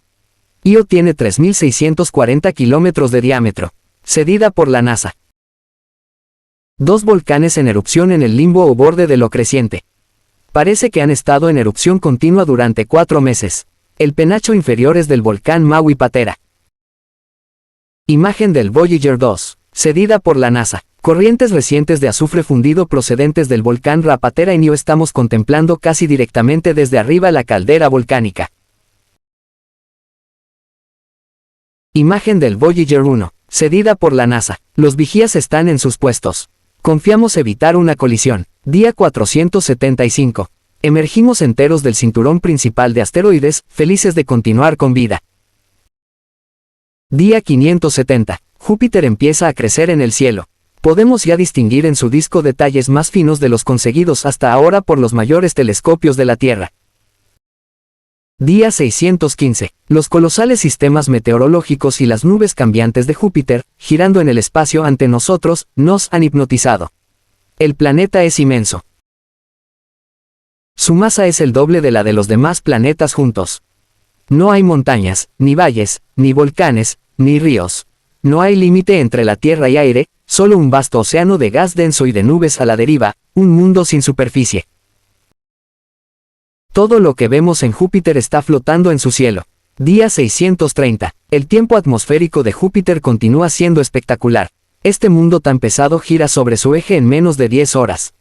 Io tiene 3.640 kilómetros de diámetro. Cedida por la NASA. 2 volcanes en erupción en el limbo o borde de lo creciente. Parece que han estado en erupción continua durante 4 meses. El penacho inferior es del volcán Maui Patera. Imagen del Voyager 2. Cedida por la NASA. Corrientes recientes de azufre fundido procedentes del volcán Rapatera en Io. Estamos contemplando casi directamente desde arriba la caldera volcánica. Imagen del Voyager 1. Cedida por la NASA. Los vigías están en sus puestos. Confiamos evitar una colisión. Día 475. Emergimos enteros del cinturón principal de asteroides, felices de continuar con vida. Día 570. Júpiter empieza a crecer en el cielo. Podemos ya distinguir en su disco detalles más finos de los conseguidos hasta ahora por los mayores telescopios de la Tierra. Día 615. Los colosales sistemas meteorológicos y las nubes cambiantes de Júpiter, girando en el espacio ante nosotros, nos han hipnotizado. El planeta es inmenso. Su masa es el doble de la de los demás planetas juntos. No hay montañas, ni valles, ni volcanes, ni ríos. No hay límite entre la tierra y aire, solo un vasto océano de gas denso y de nubes a la deriva, un mundo sin superficie. Todo lo que vemos en Júpiter está flotando en su cielo. Día 630. El tiempo atmosférico de Júpiter continúa siendo espectacular. Este mundo tan pesado gira sobre su eje en menos de 10 horas.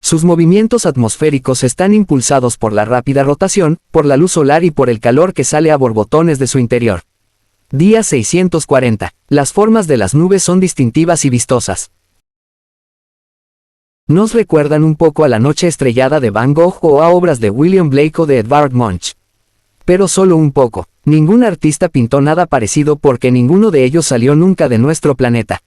Sus movimientos atmosféricos están impulsados por la rápida rotación, por la luz solar y por el calor que sale a borbotones de su interior. Día 640. Las formas de las nubes son distintivas y vistosas. Nos recuerdan un poco a la noche estrellada de Van Gogh o a obras de William Blake o de Edvard Munch. Pero solo un poco. Ningún artista pintó nada parecido porque ninguno de ellos salió nunca de nuestro planeta.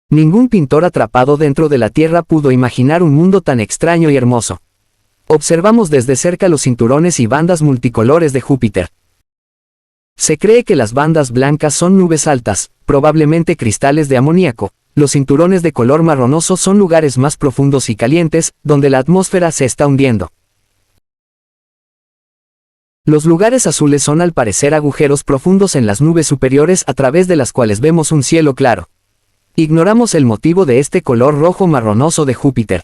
Ningún pintor atrapado dentro de la Tierra pudo imaginar un mundo tan extraño y hermoso. Observamos desde cerca los cinturones y bandas multicolores de Júpiter. Se cree que las bandas blancas son nubes altas, probablemente cristales de amoníaco. Los cinturones de color marronoso son lugares más profundos y calientes, donde la atmósfera se está hundiendo. Los lugares azules son al parecer agujeros profundos en las nubes superiores a través de las cuales vemos un cielo claro. Ignoramos el motivo de este color rojo marronoso de Júpiter.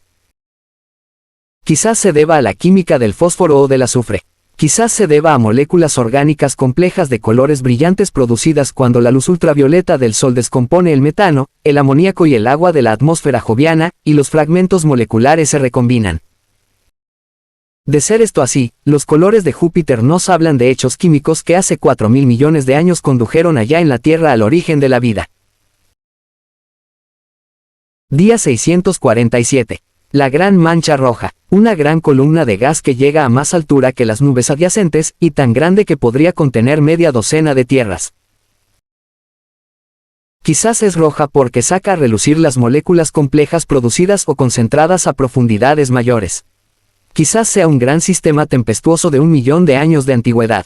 Quizás se deba a la química del fósforo o del azufre. Quizás se deba a moléculas orgánicas complejas de colores brillantes producidas cuando la luz ultravioleta del Sol descompone el metano, el amoníaco y el agua de la atmósfera joviana, y los fragmentos moleculares se recombinan. De ser esto así, los colores de Júpiter nos hablan de hechos químicos que hace 4.000 millones de años condujeron allá en la Tierra al origen de la vida. Día 647. La Gran Mancha Roja, una gran columna de gas que llega a más altura que las nubes adyacentes, y tan grande que podría contener media docena de tierras. Quizás es roja porque saca a relucir las moléculas complejas producidas o concentradas a profundidades mayores. Quizás sea un gran sistema tempestuoso de 1 millón de años de antigüedad.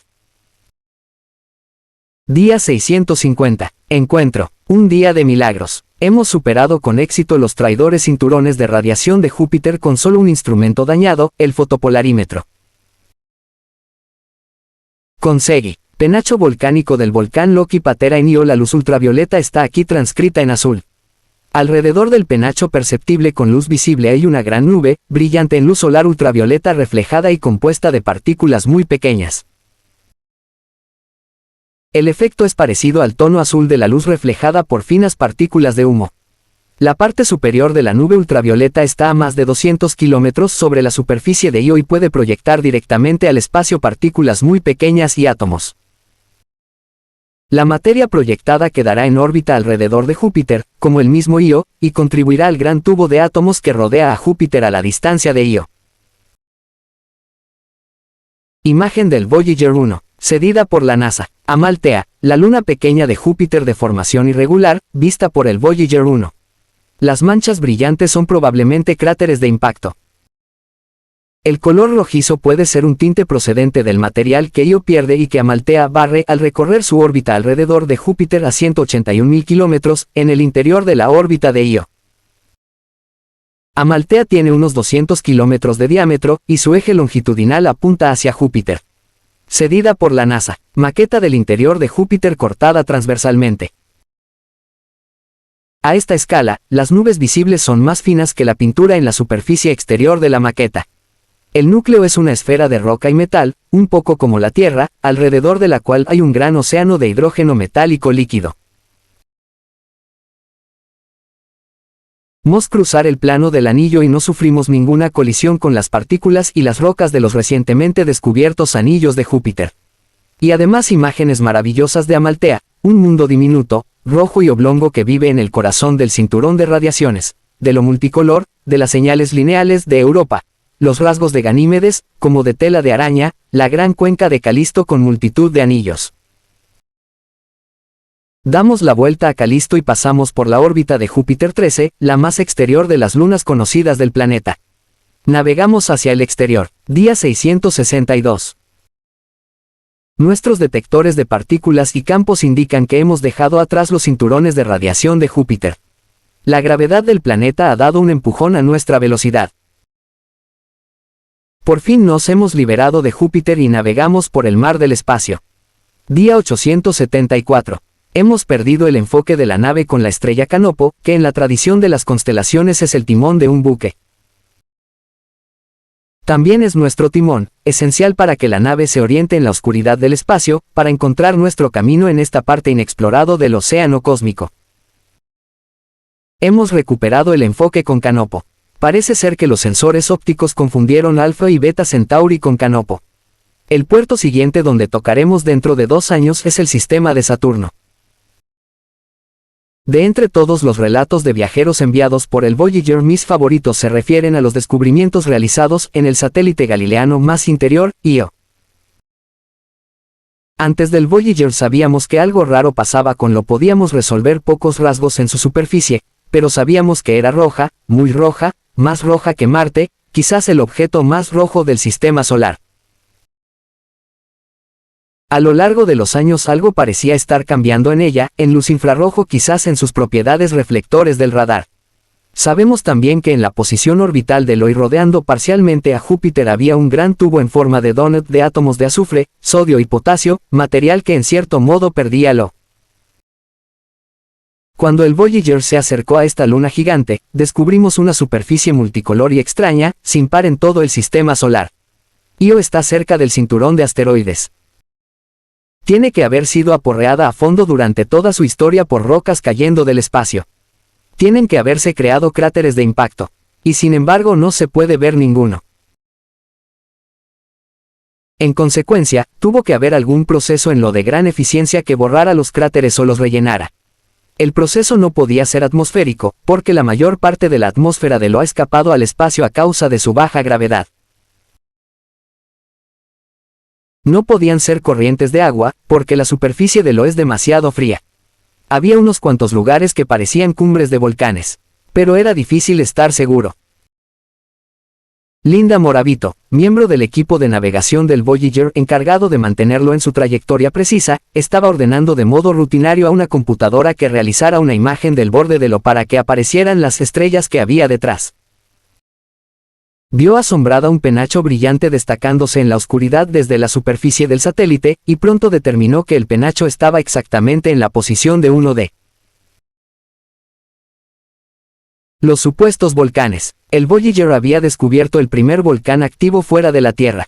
Día 650. Encuentro. Un día de milagros. Hemos superado con éxito los traidores cinturones de radiación de Júpiter con solo un instrumento dañado, el fotopolarímetro. Consegui. Penacho volcánico del volcán Loki Patera en Io. La luz ultravioleta está aquí transcrita en azul. Alrededor del penacho perceptible con luz visible hay una gran nube, brillante en luz solar ultravioleta reflejada y compuesta de partículas muy pequeñas. El efecto es parecido al tono azul de la luz reflejada por finas partículas de humo. La parte superior de la nube ultravioleta está a más de 200 kilómetros sobre la superficie de Io y puede proyectar directamente al espacio partículas muy pequeñas y átomos. La materia proyectada quedará en órbita alrededor de Júpiter, como el mismo Io, y contribuirá al gran tubo de átomos que rodea a Júpiter a la distancia de Io. Imagen del Voyager 1, cedida por la NASA. Amaltea, la luna pequeña de Júpiter de formación irregular, vista por el Voyager 1. Las manchas brillantes son probablemente cráteres de impacto. El color rojizo puede ser un tinte procedente del material que Io pierde y que Amaltea barre al recorrer su órbita alrededor de Júpiter a 181.000 kilómetros, en el interior de la órbita de Io. Amaltea tiene unos 200 kilómetros de diámetro, y su eje longitudinal apunta hacia Júpiter. Cedida por la NASA. Maqueta del interior de Júpiter cortada transversalmente. A esta escala, las nubes visibles son más finas que la pintura en la superficie exterior de la maqueta. El núcleo es una esfera de roca y metal, un poco como la Tierra, alrededor de la cual hay un gran océano de hidrógeno metálico líquido. Podemos cruzar el plano del anillo y no sufrimos ninguna colisión con las partículas y las rocas de los recientemente descubiertos anillos de Júpiter. Y además imágenes maravillosas de Amaltea, un mundo diminuto, rojo y oblongo que vive en el corazón del cinturón de radiaciones, de lo multicolor, de las señales lineales de Europa, los rasgos de Ganímedes, como de tela de araña, la gran cuenca de Calisto con multitud de anillos. Damos la vuelta a Calisto y pasamos por la órbita de Júpiter 13, la más exterior de las lunas conocidas del planeta. Navegamos hacia el exterior. Día 662. Nuestros detectores de partículas y campos indican que hemos dejado atrás los cinturones de radiación de Júpiter. La gravedad del planeta ha dado un empujón a nuestra velocidad. Por fin nos hemos liberado de Júpiter y navegamos por el mar del espacio. Día 874. Hemos perdido el enfoque de la nave con la estrella Canopo, que en la tradición de las constelaciones es el timón de un buque. También es nuestro timón, esencial para que la nave se oriente en la oscuridad del espacio, para encontrar nuestro camino en esta parte inexplorado del océano cósmico. Hemos recuperado el enfoque con Canopo. Parece ser que los sensores ópticos confundieron Alpha y Beta Centauri con Canopo. El puerto siguiente donde tocaremos dentro de 2 años es el sistema de Saturno. De entre todos los relatos de viajeros enviados por el Voyager, mis favoritos se refieren a los descubrimientos realizados en el satélite galileano más interior, Io. Antes del Voyager sabíamos que algo raro pasaba con Lo, podíamos resolver pocos rasgos en su superficie, pero sabíamos que era roja, muy roja, más roja que Marte, quizás el objeto más rojo del sistema solar. A lo largo de los años algo parecía estar cambiando en ella, en luz infrarrojo, quizás en sus propiedades reflectores del radar. Sabemos también que en la posición orbital de Lo y rodeando parcialmente a Júpiter había un gran tubo en forma de donut de átomos de azufre, sodio y potasio, material que en cierto modo perdía Lo. Cuando el Voyager se acercó a esta luna gigante, descubrimos una superficie multicolor y extraña, sin par en todo el sistema solar. Io está cerca del cinturón de asteroides. Tiene que haber sido aporreada a fondo durante toda su historia por rocas cayendo del espacio. Tienen que haberse creado cráteres de impacto. Y sin embargo no se puede ver ninguno. En consecuencia, tuvo que haber algún proceso en Lo de gran eficiencia que borrara los cráteres o los rellenara. El proceso no podía ser atmosférico, porque la mayor parte de la atmósfera de Lo ha escapado al espacio a causa de su baja gravedad. No podían ser corrientes de agua, porque la superficie de Lo es demasiado fría. Había unos cuantos lugares que parecían cumbres de volcanes, pero era difícil estar seguro. Linda Moravito, miembro del equipo de navegación del Voyager encargado de mantenerlo en su trayectoria precisa, estaba ordenando de modo rutinario a una computadora que realizara una imagen del borde de Lo para que aparecieran las estrellas que había detrás. Vio asombrada un penacho brillante destacándose en la oscuridad desde la superficie del satélite, y pronto determinó que el penacho estaba exactamente en la posición de uno de los supuestos volcanes. El Voyager había descubierto el primer volcán activo fuera de la Tierra.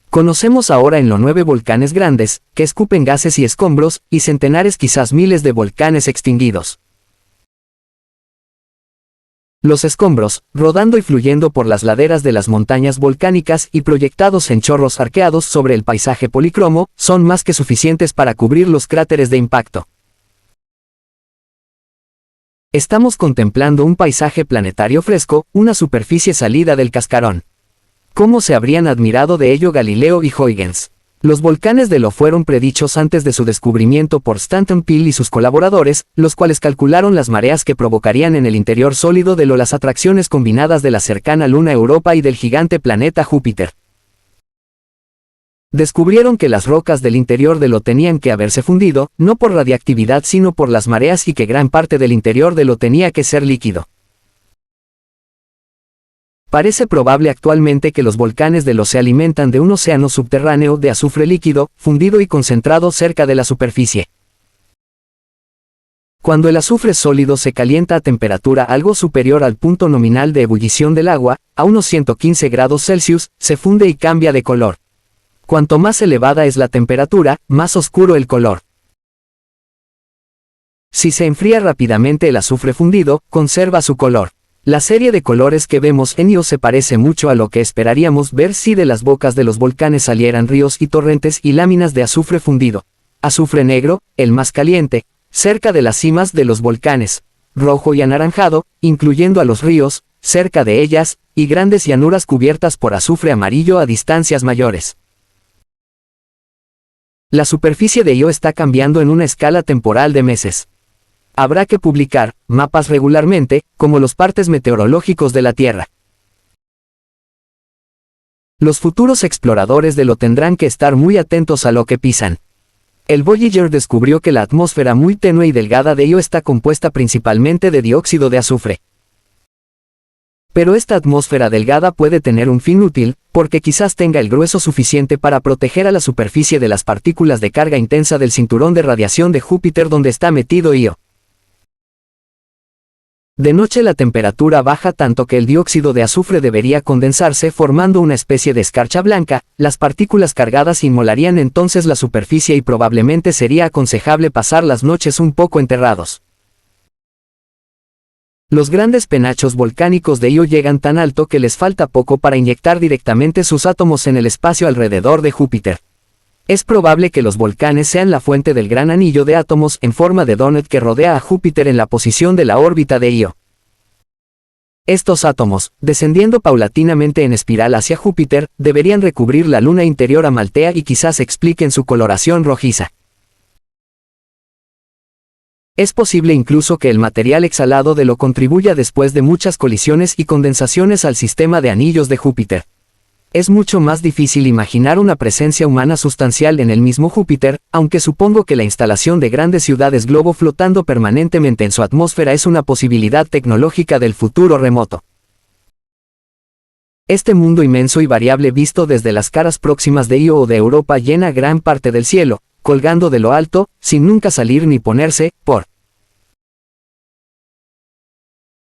Conocemos ahora en Lo 9 volcanes grandes, que escupen gases y escombros, y centenares, quizás miles de volcanes extinguidos. Los escombros, rodando y fluyendo por las laderas de las montañas volcánicas y proyectados en chorros arqueados sobre el paisaje polícromo, son más que suficientes para cubrir los cráteres de impacto. Estamos contemplando un paisaje planetario fresco, una superficie salida del cascarón. ¿Cómo se habrían admirado de ello Galileo y Huygens? Los volcanes de Io fueron predichos antes de su descubrimiento por Stanton Peale y sus colaboradores, los cuales calcularon las mareas que provocarían en el interior sólido de Io las atracciones combinadas de la cercana luna Europa y del gigante planeta Júpiter. Descubrieron que las rocas del interior de Io tenían que haberse fundido, no por radiactividad sino por las mareas, y que gran parte del interior de Io tenía que ser líquido. Parece probable actualmente que los volcanes de Io se alimentan de un océano subterráneo de azufre líquido, fundido y concentrado cerca de la superficie. Cuando el azufre sólido se calienta a temperatura algo superior al punto nominal de ebullición del agua, a unos 115 grados Celsius, se funde y cambia de color. Cuanto más elevada es la temperatura, más oscuro el color. Si se enfría rápidamente el azufre fundido, conserva su color. La serie de colores que vemos en Io se parece mucho a lo que esperaríamos ver si de las bocas de los volcanes salieran ríos y torrentes y láminas de azufre fundido. Azufre negro, el más caliente, cerca de las cimas de los volcanes, rojo y anaranjado, incluyendo a los ríos, cerca de ellas, y grandes llanuras cubiertas por azufre amarillo a distancias mayores. La superficie de Io está cambiando en una escala temporal de meses. Habrá que publicar mapas regularmente, como los partes meteorológicos de la Tierra. Los futuros exploradores de Io tendrán que estar muy atentos a lo que pisan. El Voyager descubrió que la atmósfera muy tenue y delgada de Io está compuesta principalmente de dióxido de azufre. Pero esta atmósfera delgada puede tener un fin útil, porque quizás tenga el grueso suficiente para proteger a la superficie de las partículas de carga intensa del cinturón de radiación de Júpiter donde está metido Io. De noche la temperatura baja tanto que el dióxido de azufre debería condensarse formando una especie de escarcha blanca, las partículas cargadas inmolarían entonces la superficie y probablemente sería aconsejable pasar las noches un poco enterrados. Los grandes penachos volcánicos de Io llegan tan alto que les falta poco para inyectar directamente sus átomos en el espacio alrededor de Júpiter. Es probable que los volcanes sean la fuente del gran anillo de átomos en forma de donut que rodea a Júpiter en la posición de la órbita de Io. Estos átomos, descendiendo paulatinamente en espiral hacia Júpiter, deberían recubrir la luna interior Amaltea y quizás expliquen su coloración rojiza. Es posible incluso que el material exhalado de Io contribuya después de muchas colisiones y condensaciones al sistema de anillos de Júpiter. Es mucho más difícil imaginar una presencia humana sustancial en el mismo Júpiter, aunque supongo que la instalación de grandes ciudades globo flotando permanentemente en su atmósfera es una posibilidad tecnológica del futuro remoto. Este mundo inmenso y variable visto desde las caras próximas de Io o de Europa llena gran parte del cielo, colgando de lo alto, sin nunca salir ni ponerse, por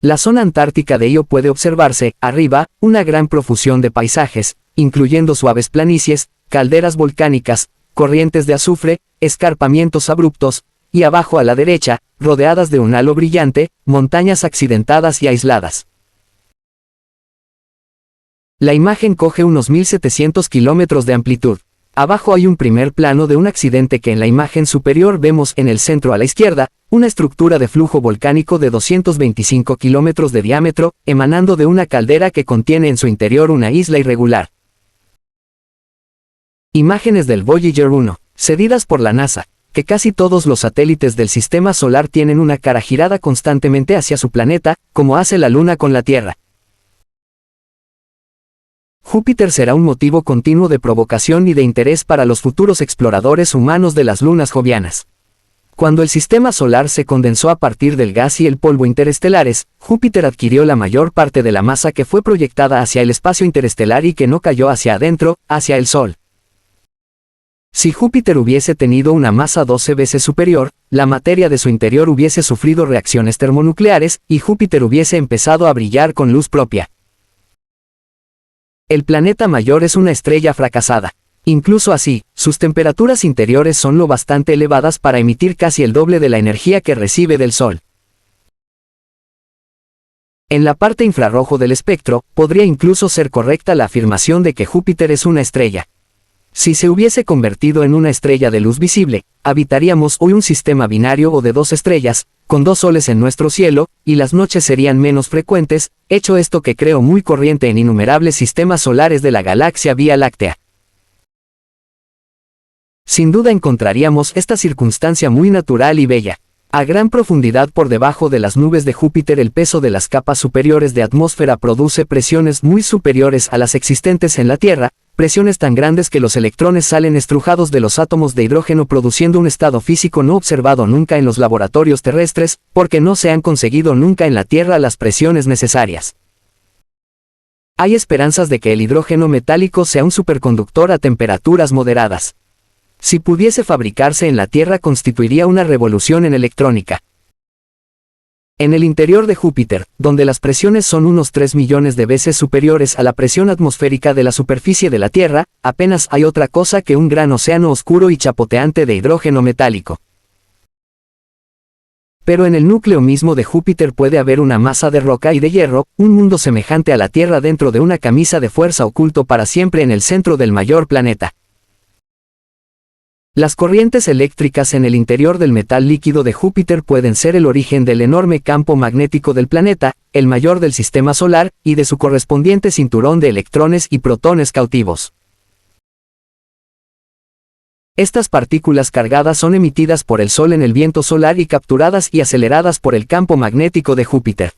la zona antártica de Io puede observarse, arriba, una gran profusión de paisajes, incluyendo suaves planicies, calderas volcánicas, corrientes de azufre, escarpamientos abruptos, y abajo a la derecha, rodeadas de un halo brillante, montañas accidentadas y aisladas. La imagen coge unos 1700 kilómetros de amplitud. Abajo hay un primer plano de un accidente que en la imagen superior vemos en el centro a la izquierda, una estructura de flujo volcánico de 225 kilómetros de diámetro, emanando de una caldera que contiene en su interior una isla irregular. Imágenes del Voyager 1, cedidas por la NASA, que casi todos los satélites del sistema solar tienen una cara girada constantemente hacia su planeta, como hace la Luna con la Tierra. Júpiter será un motivo continuo de provocación y de interés para los futuros exploradores humanos de las lunas jovianas. Cuando el sistema solar se condensó a partir del gas y el polvo interestelares, Júpiter adquirió la mayor parte de la masa que fue proyectada hacia el espacio interestelar y que no cayó hacia adentro, hacia el Sol. Si Júpiter hubiese tenido una masa 12 veces superior, la materia de su interior hubiese sufrido reacciones termonucleares, y Júpiter hubiese empezado a brillar con luz propia. El planeta mayor es una estrella fracasada. Incluso así, sus temperaturas interiores son lo bastante elevadas para emitir casi el doble de la energía que recibe del Sol. En la parte infrarrojo del espectro, podría incluso ser correcta la afirmación de que Júpiter es una estrella. Si se hubiese convertido en una estrella de luz visible, habitaríamos hoy un sistema binario o de 2 estrellas, con 2 soles en nuestro cielo, y las noches serían menos frecuentes, hecho esto que creo muy corriente en innumerables sistemas solares de la galaxia Vía Láctea. Sin duda encontraríamos esta circunstancia muy natural y bella. A gran profundidad por debajo de las nubes de Júpiter, el peso de las capas superiores de atmósfera produce presiones muy superiores a las existentes en la Tierra, presiones tan grandes que los electrones salen estrujados de los átomos de hidrógeno, produciendo un estado físico no observado nunca en los laboratorios terrestres, porque no se han conseguido nunca en la Tierra las presiones necesarias. Hay esperanzas de que el hidrógeno metálico sea un superconductor a temperaturas moderadas. Si pudiese fabricarse en la Tierra, constituiría una revolución en electrónica. En el interior de Júpiter, donde las presiones son unos 3 millones de veces superiores a la presión atmosférica de la superficie de la Tierra, apenas hay otra cosa que un gran océano oscuro y chapoteante de hidrógeno metálico. Pero en el núcleo mismo de Júpiter puede haber una masa de roca y de hierro, un mundo semejante a la Tierra dentro de una camisa de fuerza oculto para siempre en el centro del mayor planeta. Las corrientes eléctricas en el interior del metal líquido de Júpiter pueden ser el origen del enorme campo magnético del planeta, el mayor del sistema solar, y de su correspondiente cinturón de electrones y protones cautivos. Estas partículas cargadas son emitidas por el Sol en el viento solar y capturadas y aceleradas por el campo magnético de Júpiter.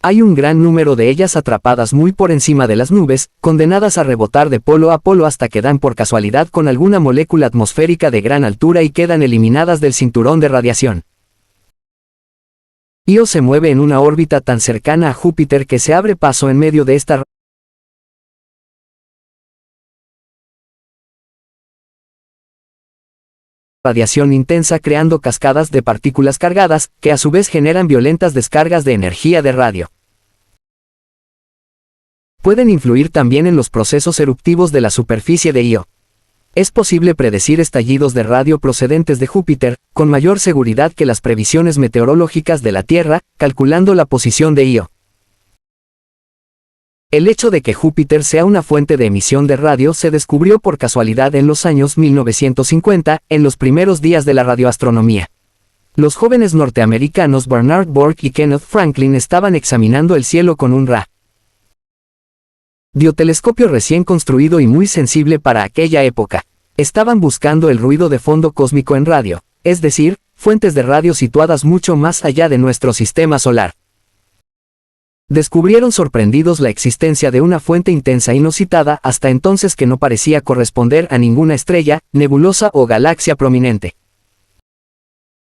Hay un gran número de ellas atrapadas muy por encima de las nubes, condenadas a rebotar de polo a polo hasta que dan por casualidad con alguna molécula atmosférica de gran altura y quedan eliminadas del cinturón de radiación. Io se mueve en una órbita tan cercana a Júpiter que se abre paso en medio de esta radiación intensa, creando cascadas de partículas cargadas, que a su vez generan violentas descargas de energía de radio. Pueden influir también en los procesos eruptivos de la superficie de Io. Es posible predecir estallidos de radio procedentes de Júpiter, con mayor seguridad que las previsiones meteorológicas de la Tierra, calculando la posición de Io. El hecho de que Júpiter sea una fuente de emisión de radio se descubrió por casualidad en los años 1950, en los primeros días de la radioastronomía. Los jóvenes norteamericanos Bernard Borg y Kenneth Franklin estaban examinando el cielo con un radiotelescopio recién construido y muy sensible para aquella época. Estaban buscando el ruido de fondo cósmico en radio, es decir, fuentes de radio situadas mucho más allá de nuestro sistema solar. Descubrieron sorprendidos la existencia de una fuente intensa inusitada hasta entonces que no parecía corresponder a ninguna estrella, nebulosa o galaxia prominente.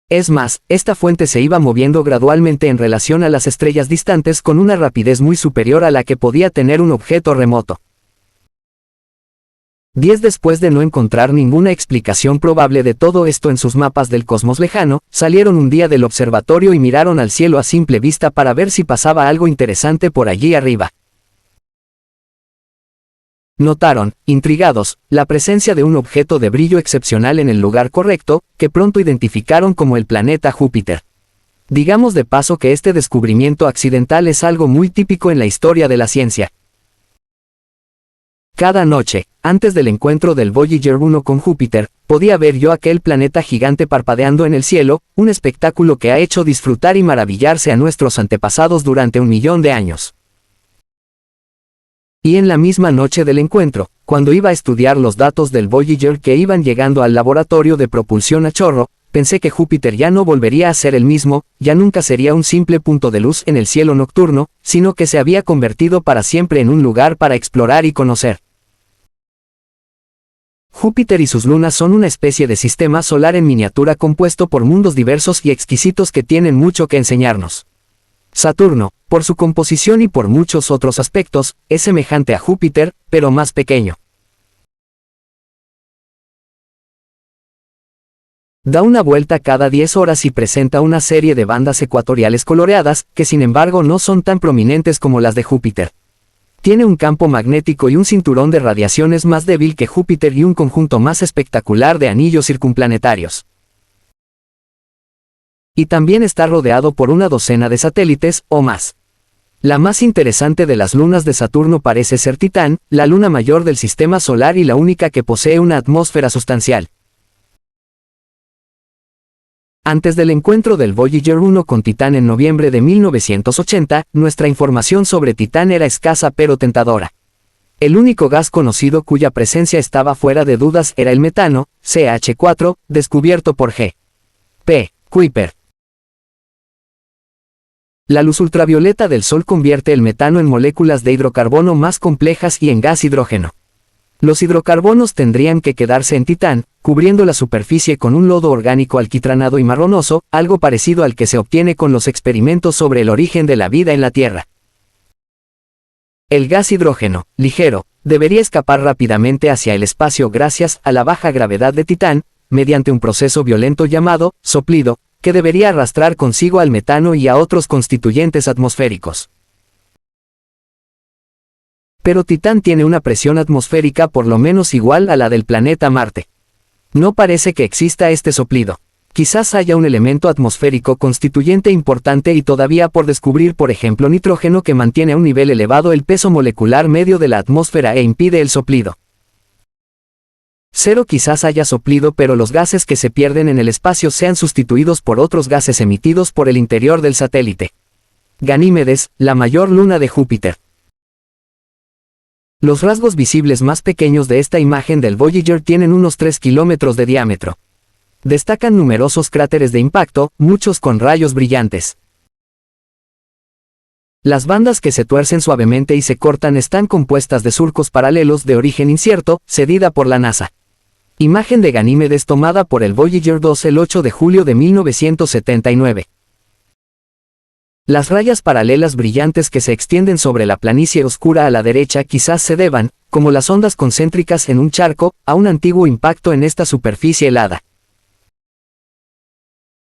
Es más, esta fuente se iba moviendo gradualmente en relación a las estrellas distantes con una rapidez muy superior a la que podía tener un objeto remoto. 10 después de no encontrar ninguna explicación probable de todo esto en sus mapas del cosmos lejano, salieron un día del observatorio y miraron al cielo a simple vista para ver si pasaba algo interesante por allí arriba. Notaron, intrigados, la presencia de un objeto de brillo excepcional en el lugar correcto, que pronto identificaron como el planeta Júpiter. Digamos de paso que este descubrimiento accidental es algo muy típico en la historia de la ciencia. Cada noche, antes del encuentro del Voyager 1 con Júpiter, podía ver yo aquel planeta gigante parpadeando en el cielo, un espectáculo que ha hecho disfrutar y maravillarse a nuestros antepasados durante 1 millón de años. Y en la misma noche del encuentro, cuando iba a estudiar los datos del Voyager que iban llegando al laboratorio de propulsión a chorro, pensé que Júpiter ya no volvería a ser el mismo, ya nunca sería un simple punto de luz en el cielo nocturno, sino que se había convertido para siempre en un lugar para explorar y conocer. Júpiter y sus lunas son una especie de sistema solar en miniatura compuesto por mundos diversos y exquisitos que tienen mucho que enseñarnos. Saturno, por su composición y por muchos otros aspectos, es semejante a Júpiter, pero más pequeño. Da una vuelta cada 10 horas y presenta una serie de bandas ecuatoriales coloreadas, que sin embargo no son tan prominentes como las de Júpiter. Tiene un campo magnético y un cinturón de radiaciones más débil que Júpiter y un conjunto más espectacular de anillos circunplanetarios. Y también está rodeado por una docena de satélites, o más. La más interesante de las lunas de Saturno parece ser Titán, la luna mayor del sistema solar y la única que posee una atmósfera sustancial. Antes del encuentro del Voyager 1 con Titán en noviembre de 1980, nuestra información sobre Titán era escasa pero tentadora. El único gas conocido cuya presencia estaba fuera de dudas era el metano, CH4, descubierto por G. P. Kuiper. La luz ultravioleta del Sol convierte el metano en moléculas de hidrocarbono más complejas y en gas hidrógeno. Los hidrocarbonos tendrían que quedarse en Titán, cubriendo la superficie con un lodo orgánico alquitranado y marronoso, algo parecido al que se obtiene con los experimentos sobre el origen de la vida en la Tierra. El gas hidrógeno, ligero, debería escapar rápidamente hacia el espacio gracias a la baja gravedad de Titán, mediante un proceso violento llamado soplido, que debería arrastrar consigo al metano y a otros constituyentes atmosféricos. Pero Titán tiene una presión atmosférica por lo menos igual a la del planeta Marte. No parece que exista este soplido. Quizás haya un elemento atmosférico constituyente importante y todavía por descubrir, por ejemplo nitrógeno, que mantiene a un nivel elevado el peso molecular medio de la atmósfera e impide el soplido. 0 Quizás haya soplido, pero los gases que se pierden en el espacio sean sustituidos por otros gases emitidos por el interior del satélite. Ganímedes, la mayor luna de Júpiter. Los rasgos visibles más pequeños de esta imagen del Voyager tienen unos 3 kilómetros de diámetro. Destacan numerosos cráteres de impacto, muchos con rayos brillantes. Las bandas que se tuercen suavemente y se cortan están compuestas de surcos paralelos de origen incierto, cedida por la NASA. Imagen de Ganímedes tomada por el Voyager 2 el 8 de julio de 1979. Las rayas paralelas brillantes que se extienden sobre la planicie oscura a la derecha quizás se deban, como las ondas concéntricas en un charco, a un antiguo impacto en esta superficie helada.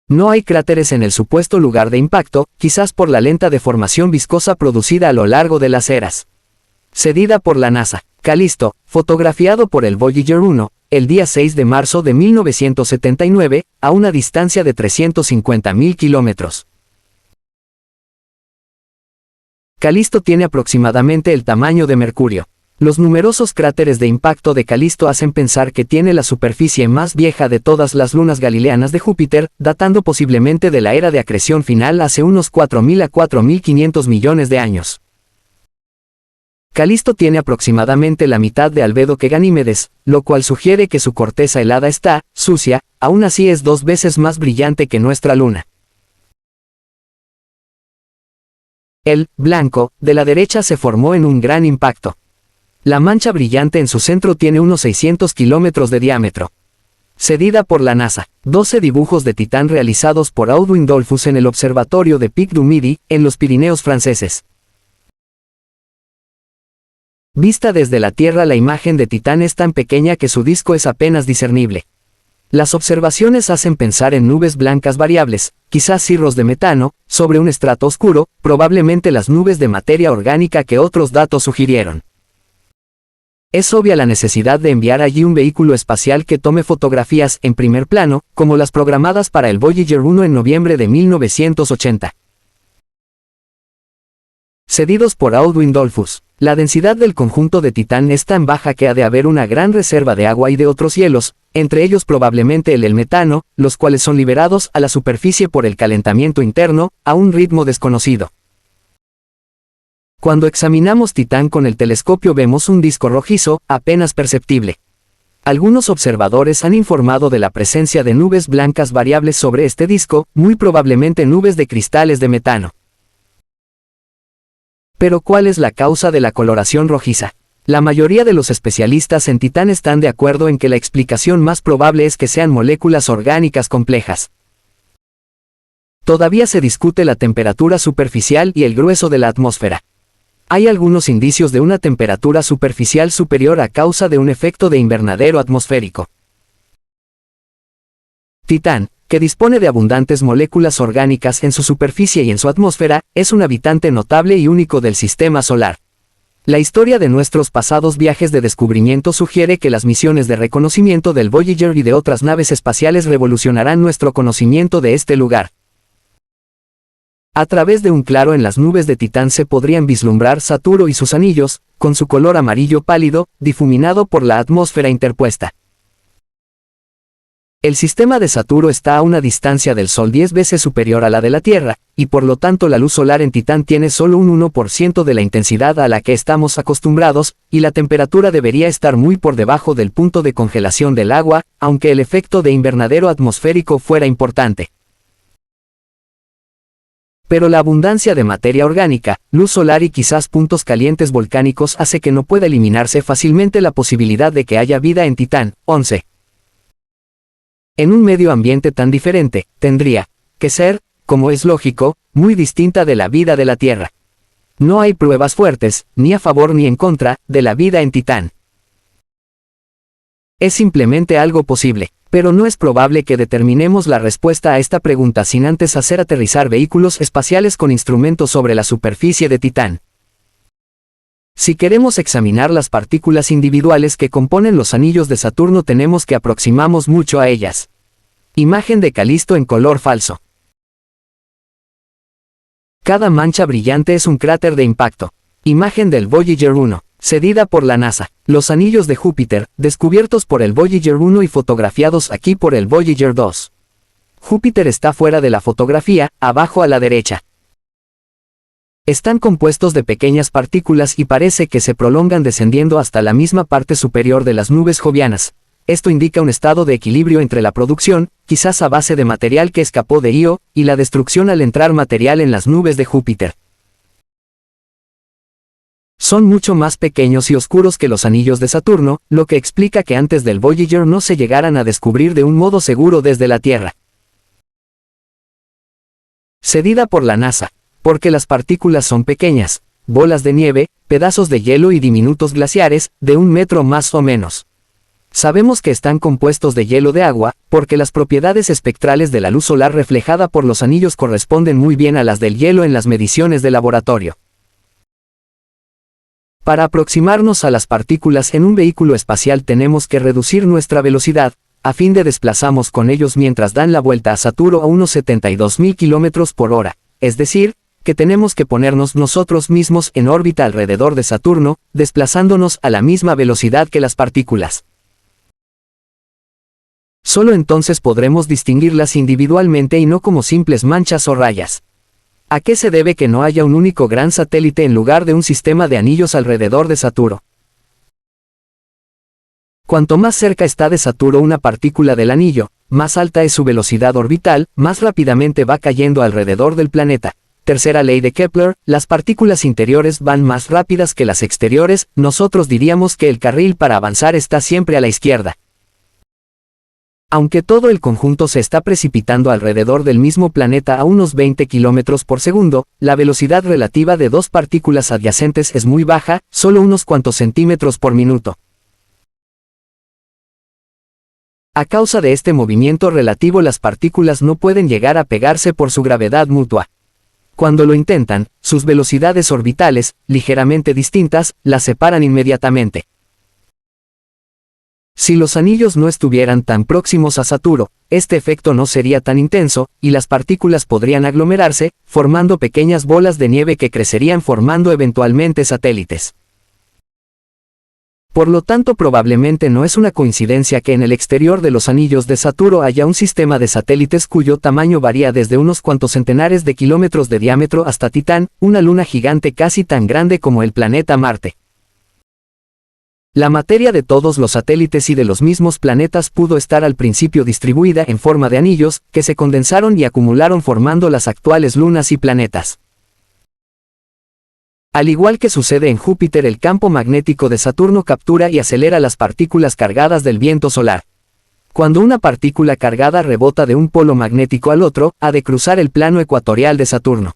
No hay cráteres en el supuesto lugar de impacto, quizás por la lenta deformación viscosa producida a lo largo de las eras. Cedida por la NASA. Calisto, fotografiado por el Voyager 1, el día 6 de marzo de 1979, a una distancia de 350.000 kilómetros. Calisto tiene aproximadamente el tamaño de Mercurio. Los numerosos cráteres de impacto de Calisto hacen pensar que tiene la superficie más vieja de todas las lunas galileanas de Júpiter, datando posiblemente de la era de acreción final hace unos 4.000 a 4.500 millones de años. Calisto tiene aproximadamente la mitad de albedo que Ganímedes, lo cual sugiere que su corteza helada está sucia, aún así es 2 veces más brillante que nuestra luna. El blanco de la derecha se formó en un gran impacto. La mancha brillante en su centro tiene unos 600 kilómetros de diámetro. Cedida por la NASA. 12 dibujos de Titán realizados por Audwin Dollfus en el observatorio de Pic du Midi, en los Pirineos franceses. Vista desde la Tierra, la imagen de Titán es tan pequeña que su disco es apenas discernible. Las observaciones hacen pensar en nubes blancas variables, quizás cirros de metano, sobre un estrato oscuro, probablemente las nubes de materia orgánica que otros datos sugirieron. Es obvia la necesidad de enviar allí un vehículo espacial que tome fotografías en primer plano, como las programadas para el Voyager 1 en noviembre de 1980. Cedidos por Audwin Dollfus. La densidad del conjunto de Titán es tan baja que ha de haber una gran reserva de agua y de otros hielos, entre ellos probablemente el metano, los cuales son liberados a la superficie por el calentamiento interno, a un ritmo desconocido. Cuando examinamos Titán con el telescopio vemos un disco rojizo, apenas perceptible. Algunos observadores han informado de la presencia de nubes blancas variables sobre este disco, muy probablemente nubes de cristales de metano. Pero ¿cuál es la causa de la coloración rojiza? La mayoría de los especialistas en Titán están de acuerdo en que la explicación más probable es que sean moléculas orgánicas complejas. Todavía se discute la temperatura superficial y el grueso de la atmósfera. Hay algunos indicios de una temperatura superficial superior a causa de un efecto de invernadero atmosférico. Titán, que dispone de abundantes moléculas orgánicas en su superficie y en su atmósfera, es un habitante notable y único del sistema solar. La historia de nuestros pasados viajes de descubrimiento sugiere que las misiones de reconocimiento del Voyager y de otras naves espaciales revolucionarán nuestro conocimiento de este lugar. A través de un claro en las nubes de Titán se podrían vislumbrar Saturno y sus anillos, con su color amarillo pálido, difuminado por la atmósfera interpuesta. El sistema de Saturno está a una distancia del Sol 10 veces superior a la de la Tierra, y por lo tanto la luz solar en Titán tiene solo un 1% de la intensidad a la que estamos acostumbrados, y la temperatura debería estar muy por debajo del punto de congelación del agua, aunque el efecto de invernadero atmosférico fuera importante. Pero la abundancia de materia orgánica, luz solar y quizás puntos calientes volcánicos hace que no pueda eliminarse fácilmente la posibilidad de que haya vida en Titán. 11. En un medio ambiente tan diferente, tendría que ser, como es lógico, muy distinta de la vida de la Tierra. No hay pruebas fuertes, ni a favor ni en contra, de la vida en Titán. Es simplemente algo posible, pero no es probable que determinemos la respuesta a esta pregunta sin antes hacer aterrizar vehículos espaciales con instrumentos sobre la superficie de Titán. Si queremos examinar las partículas individuales que componen los anillos de Saturno tenemos que aproximamos mucho a ellas. Imagen de Calisto en color falso. Cada mancha brillante es un cráter de impacto. Imagen del Voyager 1, cedida por la NASA. Los anillos de Júpiter, descubiertos por el Voyager 1 y fotografiados aquí por el Voyager 2. Júpiter está fuera de la fotografía, abajo a la derecha. Están compuestos de pequeñas partículas y parece que se prolongan descendiendo hasta la misma parte superior de las nubes jovianas. Esto indica un estado de equilibrio entre la producción, quizás a base de material que escapó de Io, y la destrucción al entrar material en las nubes de Júpiter. Son mucho más pequeños y oscuros que los anillos de Saturno, lo que explica que antes del Voyager no se llegaran a descubrir de un modo seguro desde la Tierra. Cedida por la NASA. Porque las partículas son pequeñas, bolas de nieve, pedazos de hielo y diminutos glaciares, de 1 metro más o menos. Sabemos que están compuestos de hielo de agua, porque las propiedades espectrales de la luz solar reflejada por los anillos corresponden muy bien a las del hielo en las mediciones de laboratorio. Para aproximarnos a las partículas en un vehículo espacial tenemos que reducir nuestra velocidad, a fin de desplazarnos con ellos mientras dan la vuelta a Saturno a unos 72.000 km por hora, es decir, que tenemos que ponernos nosotros mismos en órbita alrededor de Saturno, desplazándonos a la misma velocidad que las partículas. Solo entonces podremos distinguirlas individualmente y no como simples manchas o rayas. ¿A qué se debe que no haya un único gran satélite en lugar de un sistema de anillos alrededor de Saturno? Cuanto más cerca está de Saturno una partícula del anillo, más alta es su velocidad orbital, más rápidamente va cayendo alrededor del planeta. Tercera ley de Kepler, las partículas interiores van más rápidas que las exteriores, nosotros diríamos que el carril para avanzar está siempre a la izquierda. Aunque todo el conjunto se está precipitando alrededor del mismo planeta a unos 20 km por segundo, la velocidad relativa de dos partículas adyacentes es muy baja, solo unos cuantos centímetros por minuto. A causa de este movimiento relativo las partículas no pueden llegar a pegarse por su gravedad mutua. Cuando lo intentan, sus velocidades orbitales, ligeramente distintas, las separan inmediatamente. Si los anillos no estuvieran tan próximos a Saturno, este efecto no sería tan intenso, y las partículas podrían aglomerarse, formando pequeñas bolas de nieve que crecerían formando eventualmente satélites. Por lo tanto probablemente no es una coincidencia que en el exterior de los anillos de Saturno haya un sistema de satélites cuyo tamaño varía desde unos cuantos centenares de kilómetros de diámetro hasta Titán, una luna gigante casi tan grande como el planeta Marte. La materia de todos los satélites y de los mismos planetas pudo estar al principio distribuida en forma de anillos, que se condensaron y acumularon formando las actuales lunas y planetas. Al igual que sucede en Júpiter, el campo magnético de Saturno captura y acelera las partículas cargadas del viento solar. Cuando una partícula cargada rebota de un polo magnético al otro, ha de cruzar el plano ecuatorial de Saturno.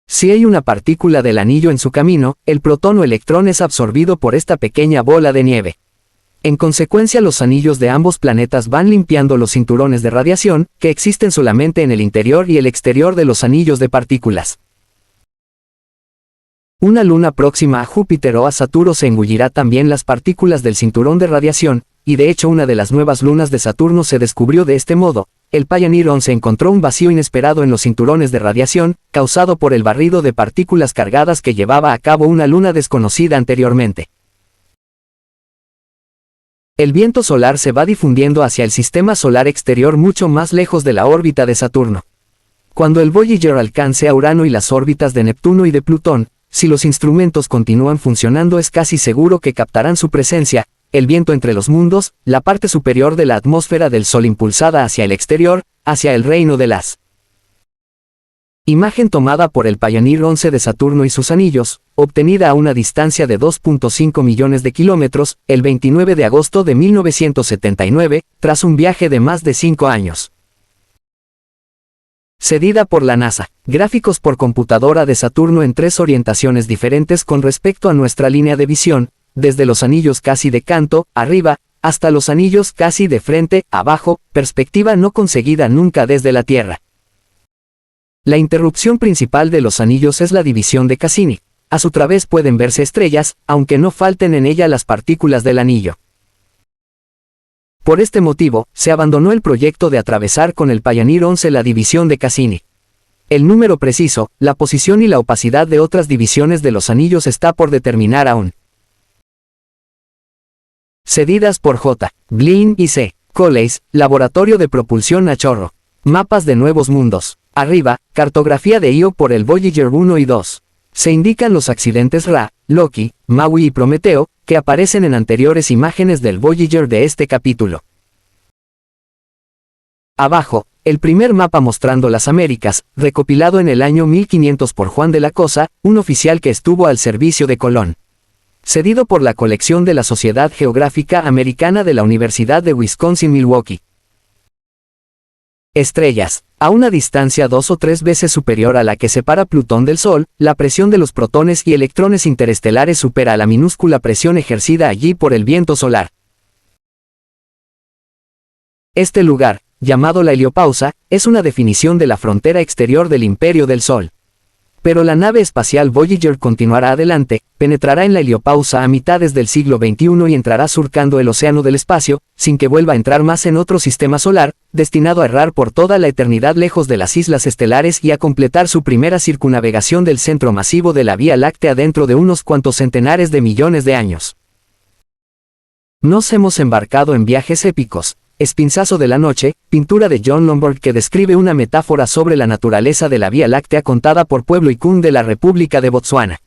Si hay una partícula del anillo en su camino, el protón o electrón es absorbido por esta pequeña bola de nieve. En consecuencia, los anillos de ambos planetas van limpiando los cinturones de radiación, que existen solamente en el interior y el exterior de los anillos de partículas. Una luna próxima a Júpiter o a Saturno se engullirá también las partículas del cinturón de radiación, y de hecho una de las nuevas lunas de Saturno se descubrió de este modo, el Pioneer 11 encontró un vacío inesperado en los cinturones de radiación, causado por el barrido de partículas cargadas que llevaba a cabo una luna desconocida anteriormente. El viento solar se va difundiendo hacia el sistema solar exterior mucho más lejos de la órbita de Saturno. Cuando el Voyager alcance a Urano y las órbitas de Neptuno y de Plutón, si los instrumentos continúan funcionando es casi seguro que captarán su presencia, el viento entre los mundos, la parte superior de la atmósfera del Sol impulsada hacia el exterior, hacia el reino de las. Imagen tomada por el Pioneer 11 de Saturno y sus anillos, obtenida a una distancia de 2.5 millones de kilómetros, el 29 de agosto de 1979, tras un viaje de más de 5 años. Cedida por la NASA. Gráficos por computadora de Saturno en 3 orientaciones diferentes con respecto a nuestra línea de visión, desde los anillos casi de canto, arriba, hasta los anillos casi de frente, abajo, perspectiva no conseguida nunca desde la Tierra. La interrupción principal de los anillos es la división de Cassini. A su través pueden verse estrellas, aunque no falten en ella las partículas del anillo. Por este motivo, se abandonó el proyecto de atravesar con el Pioneer 11 la división de Cassini. El número preciso, la posición y la opacidad de otras divisiones de los anillos está por determinar aún. Cedidas por J. Glynn y C. Collins, Laboratorio de Propulsión a Chorro. Mapas de Nuevos Mundos. Arriba, cartografía de Io por el Voyager 1 y 2. Se indican los accidentes Ra, Loki, Maui y Prometeo, que aparecen en anteriores imágenes del Voyager de este capítulo. Abajo, el primer mapa mostrando las Américas, recopilado en el año 1500 por Juan de la Cosa, un oficial que estuvo al servicio de Colón. Cedido por la colección de la Sociedad Geográfica Americana de la Universidad de Wisconsin-Milwaukee. Estrellas. A una distancia 2 o 3 veces superior a la que separa Plutón del Sol, la presión de los protones y electrones interestelares supera a la minúscula presión ejercida allí por el viento solar. Este lugar, llamado la heliopausa, es una definición de la frontera exterior del imperio del Sol. Pero la nave espacial Voyager continuará adelante, penetrará en la heliopausa a mitades del siglo XXI y entrará surcando el océano del espacio, sin que vuelva a entrar más en otro sistema solar, destinado a errar por toda la eternidad lejos de las islas estelares y a completar su primera circunnavegación del centro masivo de la Vía Láctea dentro de unos cuantos centenares de millones de años. Nos hemos embarcado en viajes épicos. Espinzazo de la noche, pintura de John Lombard que describe una metáfora sobre la naturaleza de la Vía Láctea contada por Pueblo Ikun de la República de Botsuana.